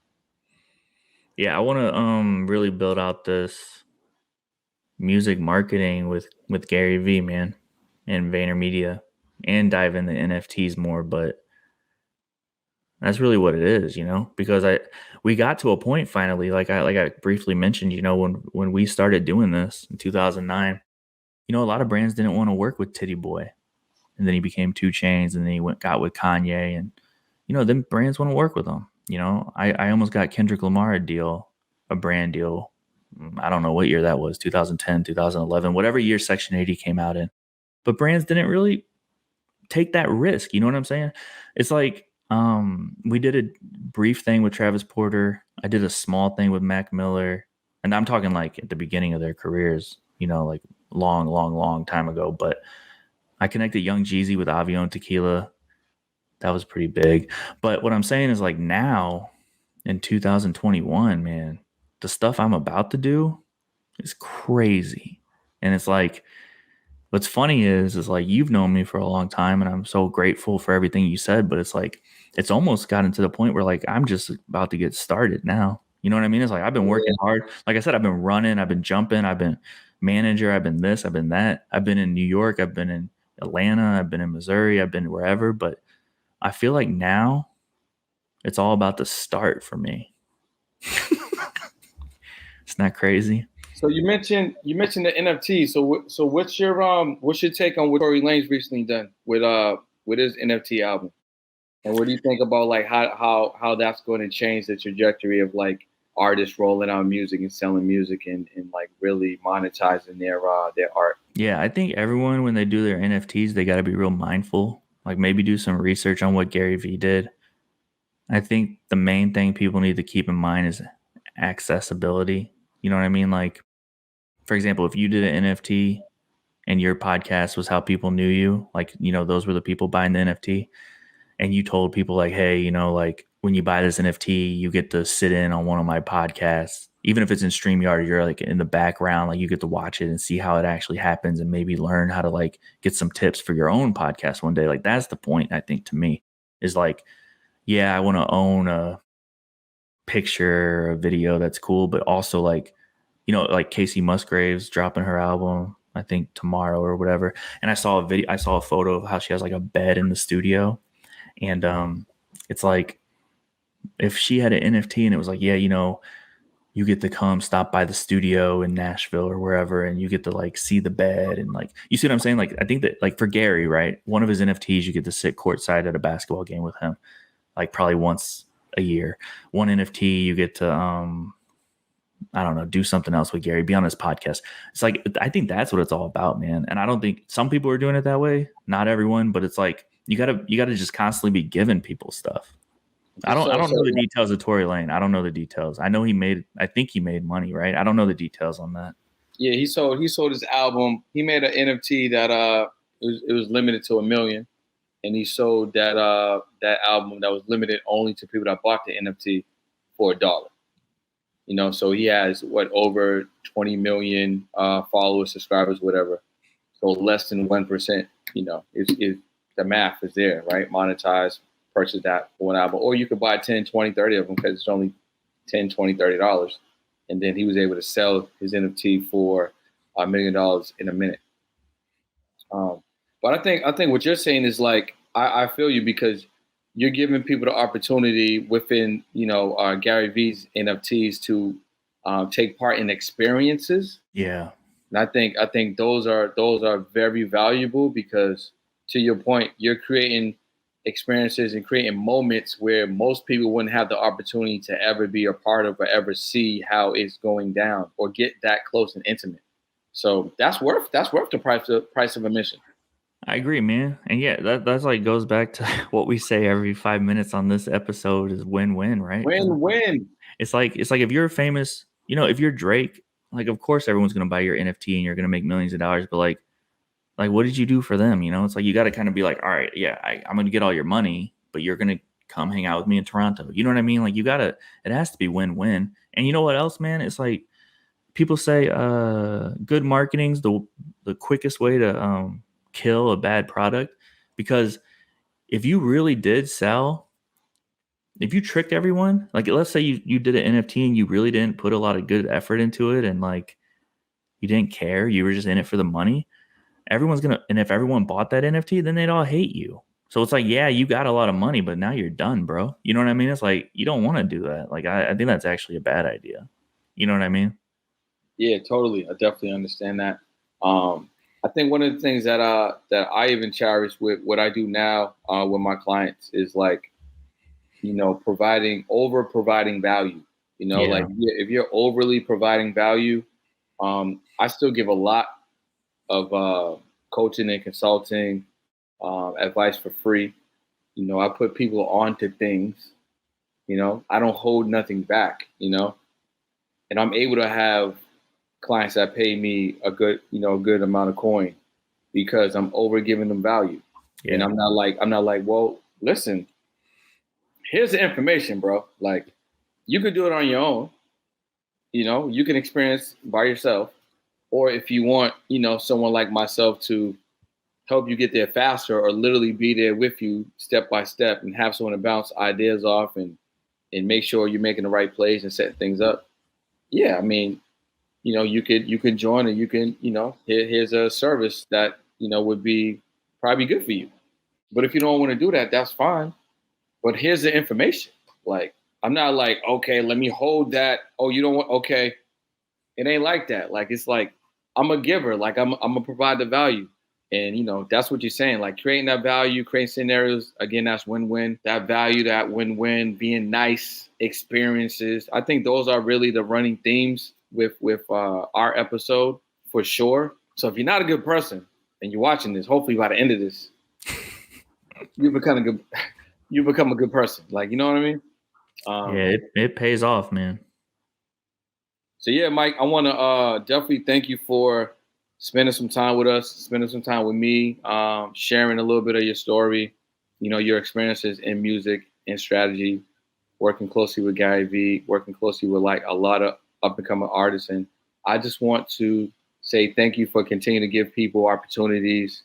Yeah, I want to really build out this music marketing with Gary Vee, man, and VaynerMedia, and dive into NFTs more. But that's really what it is, because we got to a point finally, like I briefly mentioned, when we started doing this in 2009, a lot of brands didn't want to work with Titty Boy, and then he became 2 Chainz, and then he got with Kanye, and then brands want to work with him. I almost got Kendrick Lamar a brand deal. I don't know what year that was, 2010, 2011, whatever year Section 80 came out in. But brands didn't really take that risk. You know what I'm saying? It's like we did a brief thing with Travis Porter. I did a small thing with Mac Miller. And I'm talking like at the beginning of their careers, like long time ago. But I connected Young Jeezy with Avion Tequila. That was pretty big. But what I'm saying is like now in 2021, man, the stuff I'm about to do is crazy. And it's like What's funny is like you've known me for a long time, and I'm so grateful for everything you said. But it's like it's almost gotten to the point where like I'm just about to get started now. You know what I mean? It's like I've been working hard. Like I said, I've been running, I've been jumping, I've been manager, I've been this, I've been that. I've been in New York, I've been in Atlanta, I've been in Missouri, I've been wherever. But I feel like now it's all about the start for me. It's not crazy. So you mentioned the NFT. So what's your take on what Tory Lanez recently done with his NFT album? And what do you think about like how that's going to change the trajectory of like artists rolling out music and selling music and like really monetizing their art? Yeah, I think everyone when they do their NFTs, they got to be real mindful. Like maybe do some research on what Gary Vee did. I think the main thing people need to keep in mind is accessibility. You know what I mean? Like, for example, if you did an NFT and your podcast was how people knew you, like, you know, those were the people buying the NFT, and you told people, like, hey, you know, like when you buy this NFT, you get to sit in on one of my podcasts. Even if it's in StreamYard, you're like in the background, like you get to watch it and see how it actually happens and maybe learn how to like get some tips for your own podcast one day. Like, that's the point, I think, to me, is like, yeah, I want to own a picture, a video that's cool, but also like, you know, like Casey Musgraves dropping her album, I think tomorrow or whatever. And I saw a photo of how she has like a bed in the studio. And it's like if she had an NFT and it was like, yeah, you know, you get to come stop by the studio in Nashville or wherever, and you get to like see the bed and like, you see what I'm saying? Like, I think that like for Gary, right, one of his NFTs, you get to sit courtside at a basketball game with him, like probably once a year. One NFT, you get to I don't know, do something else with Gary, be on his podcast. It's like, I think that's what it's all about, man. And I don't think some people are doing it that way. Not everyone, but it's like, you gotta just constantly be giving people stuff. I don't know the details of Tory Lane. I don't know the details. I think he made money, right? I don't know the details on that. Yeah, he sold his album. He made an NFT that it was limited to 1 million, and he sold that album that was limited only to people that bought the NFT for $1. You know, so he has over 20 million followers, subscribers, whatever. So less than 1%. You know, is the math is there, right? Monetize, purchase that for one album, or you could buy 10, 20, 30 of them because it's only 10, 20, $30. And then he was able to sell his NFT for $1 million in a minute. But I think what you're saying is like, I feel you, because you're giving people the opportunity within, you know, Gary Vee's NFTs to take part in experiences. Yeah. And I think those are very valuable, because to your point, you're creating experiences and creating moments where most people wouldn't have the opportunity to ever be a part of or ever see how it's going down or get that close and intimate. So that's worth the price of admission. I agree, man. And yeah, that's like goes back to what we say every 5 minutes on this episode is win-win, right? Win-win. It's like if you're famous, you know, if you're Drake, like of course everyone's gonna buy your NFT and you're gonna make millions of dollars, but like what did you do for them? You know, it's like you got to kind of be like, all right, yeah, I'm gonna get all your money, but you're gonna come hang out with me in Toronto. You know what I mean? Like it has to be win-win. And you know what else, man? It's like people say good marketing's the quickest way to kill a bad product, because if you really did sell, if you tricked everyone, like let's say you did an NFT and you really didn't put a lot of good effort into it and like you didn't care, you were just in it for the money, and if everyone bought that NFT, then they'd all hate you. So it's like, yeah, you got a lot of money, but now you're done, bro. You know what I mean? It's like, you don't want to do that. Like, I think that's actually a bad idea. You know what I mean? Yeah, totally. I definitely understand that. I think one of the things that I even cherish with what I do now with my clients is like, you know, providing value. You know, Yeah. like if you're overly providing value, I still give a lot of coaching and consulting advice for free. You know, I put people onto things. You know, I don't hold nothing back. You know, and I'm able to have clients that pay me a good amount of coin because I'm over giving them value. Yeah. And I'm not like, well, listen, here's the information, bro. Like, you could do it on your own. You know, you can experience by yourself, or if you want, someone like myself to help you get there faster, or literally be there with you step by step and have someone to bounce ideas off and make sure you're making the right plays and setting things up. Yeah, I mean, you could join, and you can, here's a service that, would be probably good for you. But if you don't want to do that, that's fine. But here's the information. Like, I'm not like, okay, let me hold that. Oh, you don't want, okay. It ain't like that. Like, it's like, I'm a giver. Like, I'm gonna provide the value. And, that's what you're saying. Like, creating that value, creating scenarios. Again, that's win-win. That value, that win-win, being nice, experiences. I think those are really the running themes with our episode, for sure. So if you're not a good person and you're watching this, hopefully by the end of this, you become a good person. Like, you know what I mean? Yeah, it pays off, man. So yeah, Mike, I want to definitely thank you for spending some time with us, spending some time with me, sharing a little bit of your story, your experiences in music and strategy, working closely with Gary Vee, working closely with like a lot of up and coming artists. And I just want to say thank you for continuing to give people opportunities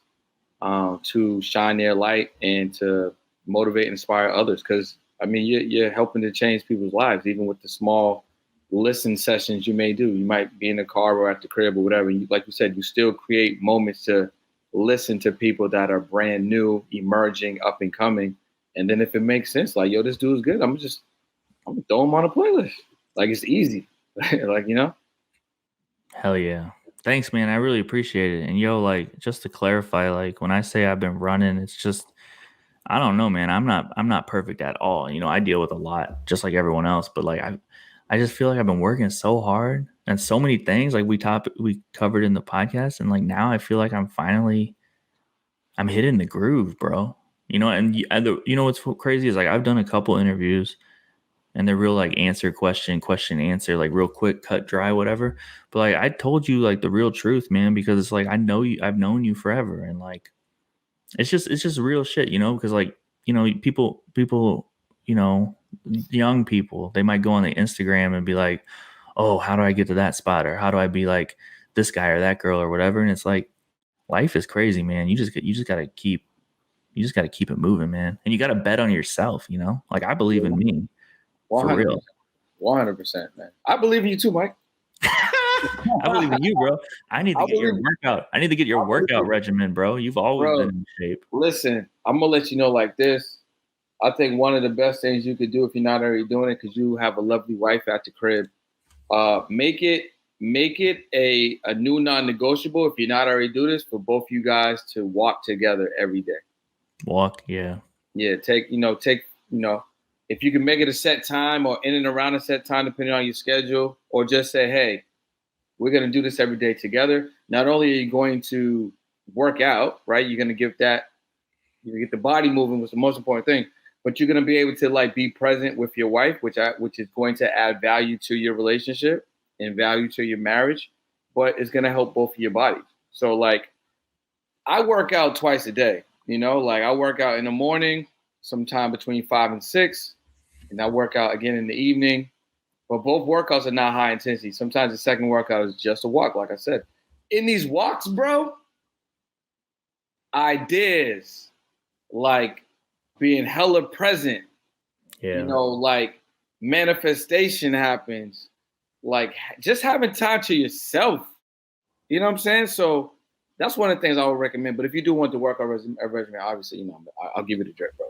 to shine their light and to motivate and inspire others. Because I mean, you're helping to change people's lives, even with the small listen sessions you may do. You might be in the car or at the crib or whatever. And like you said, you still create moments to listen to people that are brand new, emerging, up and coming. And then if it makes sense, like, yo, this dude's good, I'm gonna throw him on a playlist. Like, it's easy. Like, Hell yeah. Thanks, man. I really appreciate it. And yo, like, just to clarify, like, when I say I've been running, it's just, I don't know, man. I'm not perfect at all. I deal with a lot just like everyone else, but like I just feel like I've been working so hard and so many things like we covered in the podcast, and like now I feel like I'm hitting the groove, bro. And what's crazy is like I've done a couple interviews and they're real like answer question answer, like real quick, cut dry, whatever. But like I told you like the real truth, man, because it's like I've known you forever, and like it's just real shit, because like, people, young people, they might go on the Instagram and be like, oh, how do I get to that spot? Or how do I be like this guy or that girl or whatever? And it's like, life is crazy, man. You just gotta keep it moving, man. And you gotta bet on yourself, like I believe in me. 100%, for real. 100%, man. I believe in you too, Mike. I believe in you, bro. I need to get your workout. I need to get your workout regimen, bro. You've always been in shape. Listen, I'm gonna let you know like this. I think one of the best things you could do if you're not already doing it, because you have a lovely wife at the crib, make it a new non-negotiable, if you're not already do this, for both you guys to walk together every day. Walk, yeah. Yeah, take, if you can make it a set time or in and around a set time, depending on your schedule, or just say, hey, we're going to do this every day together. Not only are you going to work out, right? You're going to get the body moving, was the most important thing, but you're going to be able to like be present with your wife, which is going to add value to your relationship and value to your marriage, but it's going to help both of your bodies. So like, I work out twice a day, like I work out in the morning, sometime between 5 and 6, and I work out again in the evening. But both workouts are not high intensity. Sometimes the second workout is just a walk, like I said. In these walks, bro, ideas like being hella present. Yeah. Like manifestation happens. Like just having time to yourself. You know what I'm saying? So that's one of the things I would recommend. But if you do want to work on a resume, obviously, I'll give it a drip, bro.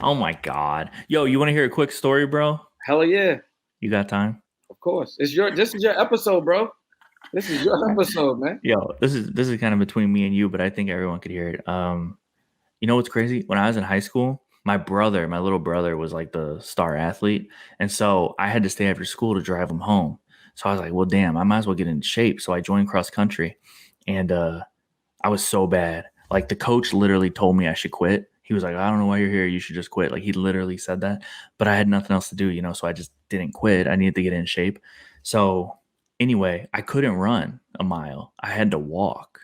Oh my God. Yo, you want to hear a quick story, bro? Hell yeah. You got time? Of course. This is your episode, bro. This is your episode, man. Yo, this is kind of between me and you, but I think everyone could hear it. You know what's crazy? When I was in high school, my little brother was like the star athlete. And so I had to stay after school to drive him home. So I was like, well, damn, I might as well get in shape. So I joined cross country, and I was so bad. Like the coach literally told me I should quit. He was like, I don't know why you're here. You should just quit. Like he literally said that, but I had nothing else to do, so I just didn't quit. I needed to get in shape. So anyway, I couldn't run a mile. I had to walk,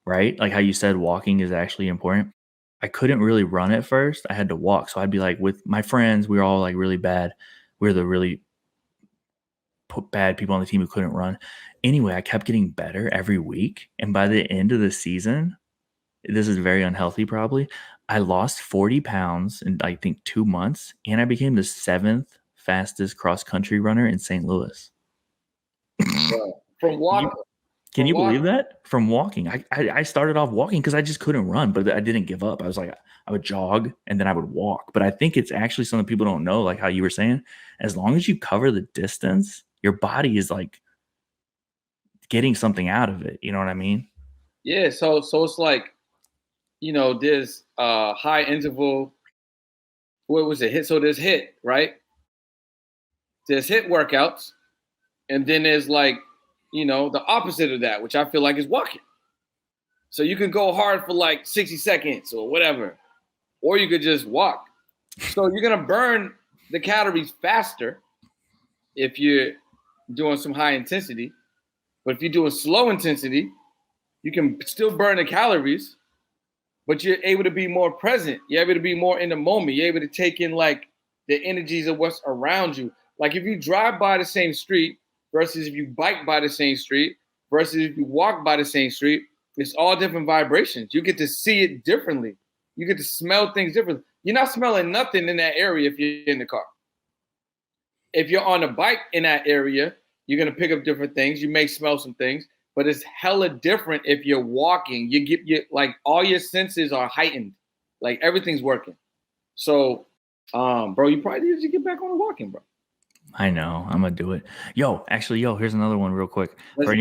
right? Like how you said, walking is actually important. I couldn't really run at first. I had to walk. So I'd be like with my friends, we were all like really bad. We were the really put bad people on the team who couldn't run. Anyway, I kept getting better every week. And by the end of the season, this is very unhealthy probably, I lost 40 pounds in I think 2 months, and I became the 7th fastest cross-country runner in St. Louis. From walking. Can you believe that? From walking. I started off walking because I just couldn't run, but I didn't give up. I was like, I would jog and then I would walk. But I think it's actually something people don't know, like how you were saying. As long as you cover the distance, your body is like getting something out of it. You know what I mean? Yeah. So it's like, there's high interval. What was it? So there's HIIT, right? There's HIIT workouts. And then there's like, the opposite of that, which I feel like is walking. So you can go hard for like 60 seconds or whatever, or you could just walk. So you're going to burn the calories faster if you're doing some high intensity. But if you're doing slow intensity, you can still burn the calories, but you're able to be more present. You're able to be more in the moment. You're able to take in like the energies of what's around you. Like if you drive by the same street versus if you bike by the same street versus if you walk by the same street, it's all different vibrations. You get to see it differently. You get to smell things differently. You're not smelling nothing in that area if you're in the car. If you're on a bike in that area, you're going to pick up different things. You may smell some things, but it's hella different if you're walking. You get like all your senses are heightened. Like everything's working. So, bro, you probably need to get back on the walking, bro. I know. I'm going to do it. Here's another one real quick. For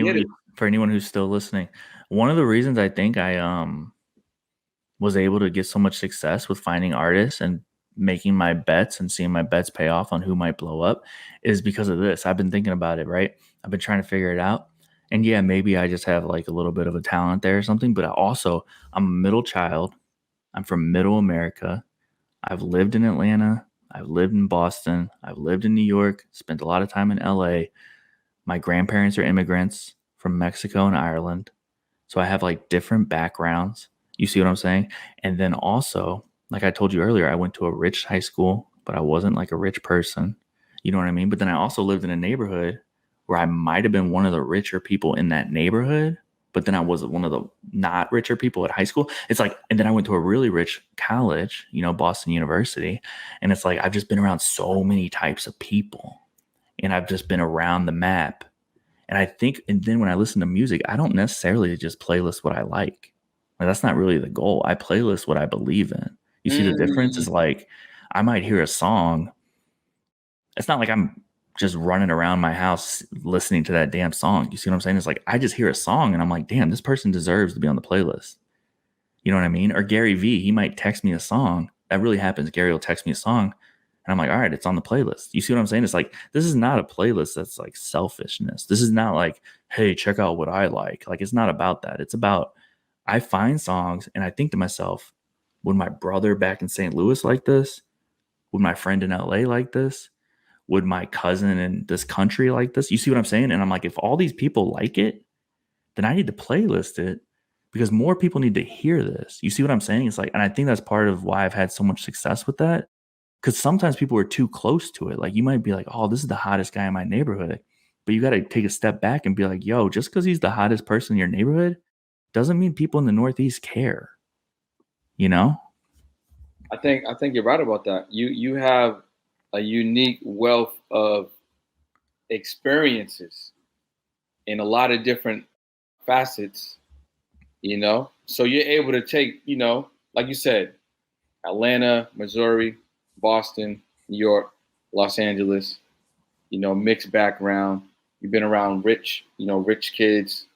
anyone who's still listening. One of the reasons I think I was able to get so much success with finding artists and making my bets and seeing my bets pay off on who might blow up is because of this. I've been thinking about it, right? I've been trying to figure it out. And yeah, maybe I just have like a little bit of a talent there or something, but I'm a middle child. I'm from middle America. I've lived in Atlanta. I've lived in Boston. I've lived in New York, spent a lot of time in LA. My grandparents are immigrants from Mexico and Ireland. So I have like different backgrounds. You see what I'm saying? And then also, like I told you earlier, I went to a rich high school, but I wasn't like a rich person. You know what I mean? But then I also lived in a neighborhood where I might have been one of the richer people in that neighborhood, but then I was one of the not richer people at high school. It's like, and then I went to a really rich college, Boston University. And it's like, I've just been around so many types of people and I've just been around the map. And I think, and then when I listen to music, I don't necessarily just playlist what I like. Like, that's not really the goal. I playlist what I believe in. You see the difference? Is like, I might hear a song. It's not like I'm just running around my house listening to that damn song. You see what I'm saying? It's like, I just hear a song and I'm like, damn, this person deserves to be on the playlist. You know what I mean? Or Gary Vee, he might text me a song. That really happens. Gary will text me a song. And I'm like, all right, it's on the playlist. You see what I'm saying? It's like, this is not a playlist that's like selfishness. This is not like, hey, check out what I like. Like, it's not about that. It's about, I find songs and I think to myself, would my brother back in St. Louis like this? Would my friend in LA like this? Would my cousin in this country like this? You see what I'm saying? And I'm like, if all these people like it, then I need to playlist it because more people need to hear this. You see what I'm saying? It's like, and I think that's part of why I've had so much success with that. Because sometimes people are too close to it. Like you might be like, oh, this is the hottest guy in my neighborhood. But you got to take a step back and be like, yo, just because he's the hottest person in your neighborhood doesn't mean people in the Northeast care. I think you're right about that. You have a unique wealth of experiences in a lot of different facets, So you're able to take, like you said, Atlanta, Missouri, Boston, New York, Los Angeles, mixed background. You've been around rich kids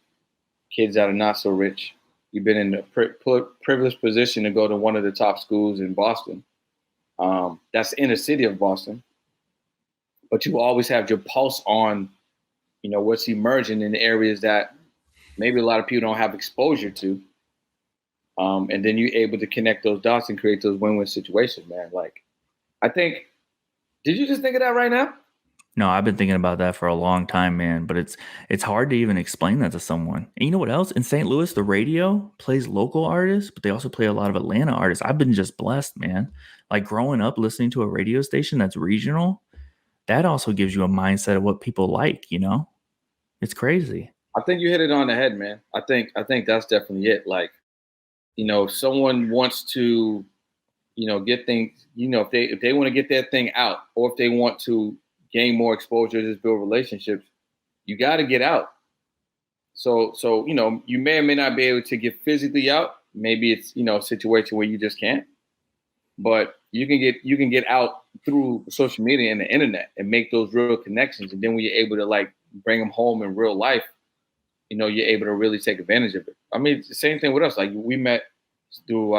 that are not so rich. You've been in a privileged position to go to one of the top schools in Boston. That's the inner city of Boston. But you always have your pulse on, what's emerging in the areas that maybe a lot of people don't have exposure to. And then you're able to connect those dots and create those win-win situations, man. Like, I think, did you just think of that right now? No, I've been thinking about that for a long time, man. But it's hard to even explain that to someone. And you know what else? In St. Louis, the radio plays local artists, but they also play a lot of Atlanta artists. I've been just blessed, man. Like growing up listening to a radio station that's regional, that also gives you a mindset of what people like, you know? It's crazy. I think you hit it on the head, man. I think that's definitely it. Like, if someone wants to, get things, if they want to get their thing out, or if they want to gain more exposure, just build relationships, you got to get out. So you may or may not be able to get physically out. Maybe it's a situation where you just can't. But you can get out through social media and the internet and make those real connections. And then when you're able to like bring them home in real life, you're able to really take advantage of it. I mean, it's the same thing with us. Like we met through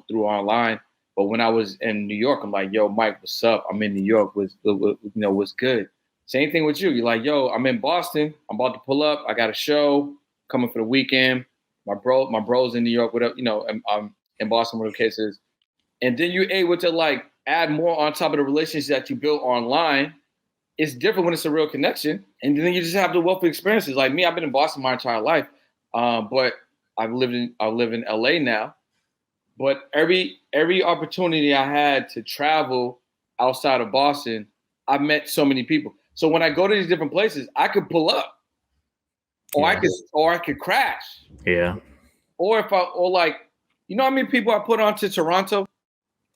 through online. But when I was in New York, I'm like, yo, Mike, what's up? I'm in New York. What's good? Same thing with you. You're like, yo, I'm in Boston. I'm about to pull up. I got a show coming for the weekend. My bro's in New York. I'm in Boston, whatever the case is. And then you're able to like add more on top of the relationships that you built online. It's different when it's a real connection. And then you just have the wealth of experiences. Like me, I've been in Boston my entire life. But I live in LA now. But every opportunity I had to travel outside of Boston, I met so many people. So when I go to these different places, I could pull up, or I could crash. Yeah. Or how many people I put onto Toronto?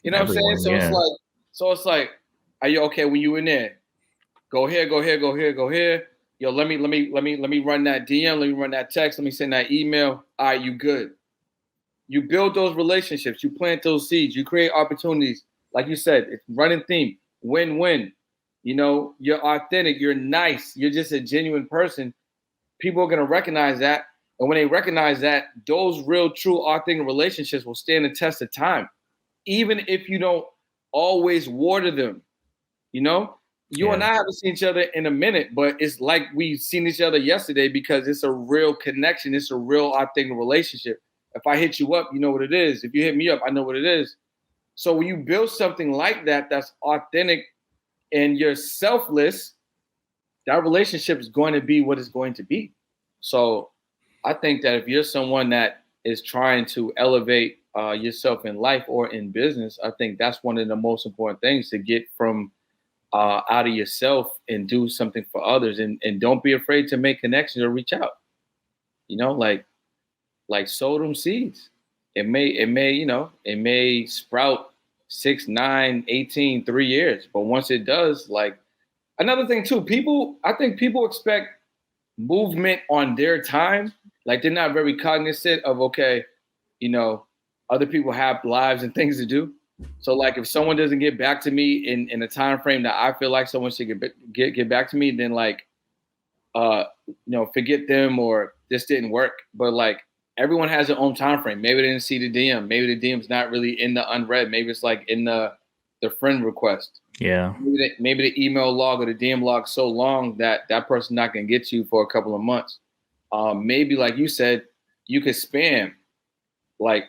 You know what I'm saying? So it's like, are you okay when you in there? Go here. Yo, let me run that DM. Let me run that text. Let me send that email. All right, you good. You build those relationships. You plant those seeds. You create opportunities. Like you said, it's running theme. Win-win. You're authentic. You're nice. You're just a genuine person. People are going to recognize that. And when they recognize that, those real, true, authentic relationships will stand the test of time. Even if you don't always water them. You and I haven't seen each other in a minute, but it's like we've seen each other yesterday because it's a real connection. It's a real authentic relationship. If I hit you up, you know what it is. If you hit me up, I know what it is. So when you build something like that, that's authentic and you're selfless, that relationship is going to be what it's going to be. So I think that if you're someone that is trying to elevate yourself in life or in business, I think that's one of the most important things to get from out of yourself and do something for others. And don't be afraid to make connections or reach out. Like sow them seeds. It may sprout 6, 9, 18, 3 years. But once it does, like another thing too, I think people expect movement on their time. Like they're not very cognizant of, okay, other people have lives and things to do. So like if someone doesn't get back to me in a time frame that I feel like someone should get back to me, then like, forget them or this didn't work. But like, everyone has their own time frame. Maybe they didn't see the DM. Maybe the DM's not really in the unread. Maybe it's like in the friend request. Yeah. Maybe the email log or the DM log so long that person's not going to get you for a couple of months. Maybe like you said, you could spam. Like,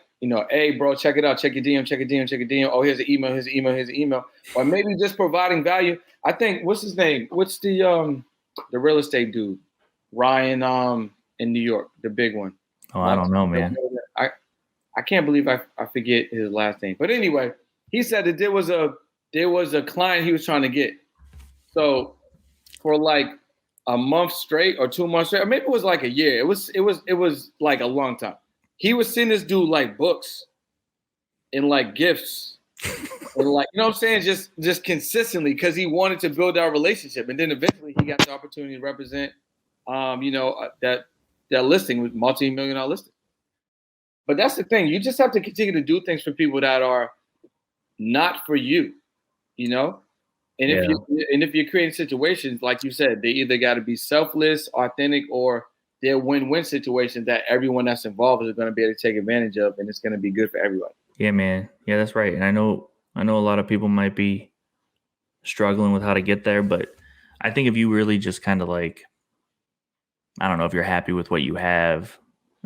hey, bro, check it out. Check your DM. Oh, here's an email. Or maybe just providing value. I think, what's his name? What's the real estate dude? Ryan in New York, the big one. Oh, I don't know, man. I can't believe I forget his last name. But anyway, he said that there was a client he was trying to get. So for like a month straight or 2 months straight, or maybe it was like a year. It was like a long time. He was sending this dude like books and like gifts and like, you know what I'm saying? Just consistently because he wanted to build our relationship. And then eventually he got the opportunity to represent, that listing with multi-million-dollar listing. But that's the thing. You just have to continue to do things for people that are not for you, And if you're creating situations, like you said, they either got to be selfless, authentic, or they're win-win situations that everyone that's involved is going to be able to take advantage of, and it's going to be good for everybody. Yeah, man. Yeah, that's right. And I know a lot of people might be struggling with how to get there, but I think if you really just kind of like, I don't know, if you're happy with what you have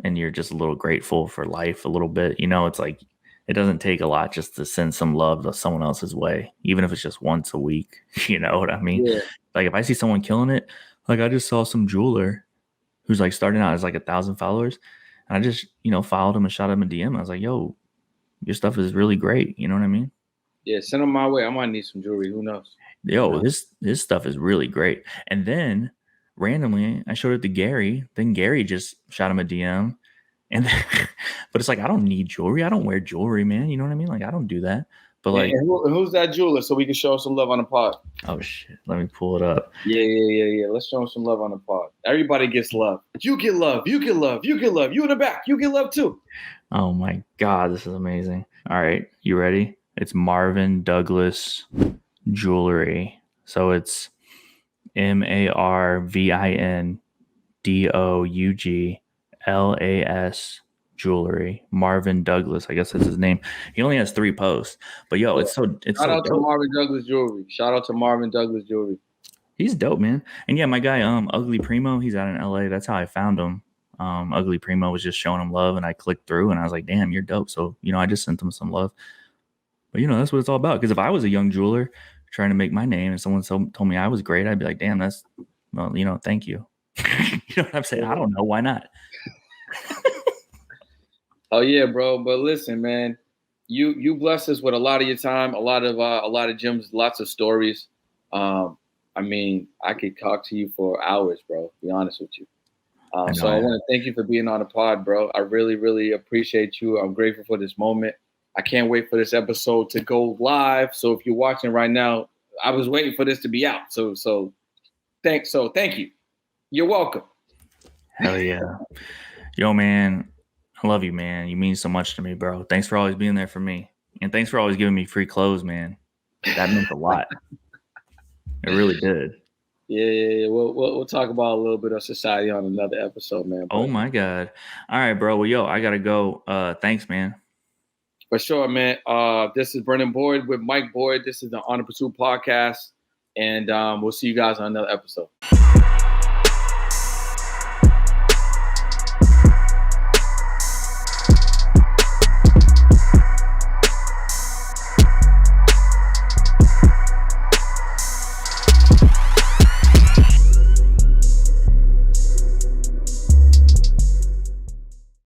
and you're just a little grateful for life a little bit, it's like it doesn't take a lot just to send some love to someone else's way, even if it's just once a week. You know what I mean? Yeah. Like if I see someone killing it, like I just saw some jeweler who's like starting out as like 1,000 followers, and I just, followed him and shot him a DM. I was like, yo, your stuff is really great. You know what I mean? Yeah, send them my way. I might need some jewelry. Who knows? Yo, this stuff is really great. And then randomly, I showed it to Gary. Then Gary just shot him a DM. And then, but it's like, I don't need jewelry. I don't wear jewelry, man. You know what I mean? Like, I don't do that. But like, and who's that jeweler so we can show some love on the pod? Oh shit, let me pull it up. Yeah. Let's show him some love on the pod. Everybody gets love. You get love. You get love. You get love. You in the back. You get love too. Oh my God, this is amazing. All right, you ready? It's Marvin Douglas Jewelry. So it's MarvinDouglas Jewelry. Marvin Douglas, I guess that's his name. He only has 3 posts, but yo, it's Shout out to Marvin Douglas Jewelry. Shout out to Marvin Douglas Jewelry. He's dope, man. And yeah, my guy, Ugly Primo, he's out in LA. That's how I found him. Ugly Primo was just showing him love, and I clicked through, and I was like, damn, you're dope. So, I just sent him some love. But, that's what it's all about. Because if I was a young jeweler trying to make my name and someone told me I was great, I'd be like, damn, thank you. You know what I'm saying? I don't know. Why not? Oh, yeah, bro. But listen, man, you bless us with a lot of your time, a lot of gems, lots of stories. I mean, I could talk to you for hours, bro, to be honest with you. So I want to thank you for being on the pod, bro. I really, really appreciate you. I'm grateful for this moment. I can't wait for this episode to go live. So if you're watching right now, I was waiting for this to be out. So thank you. You're welcome. Hell yeah. Yo, man, I love you, man. You mean so much to me, bro. Thanks for always being there for me. And thanks for always giving me free clothes, man. That meant a lot. It really did. Yeah. We'll talk about a little bit of society on another episode, man. Oh my God. All right, bro. Well, yo, I gotta go. Thanks, man. For sure, man. This is Brendan Boyd with Mike Boyd. This is the On the Pursuit Podcast. And we'll see you guys on another episode.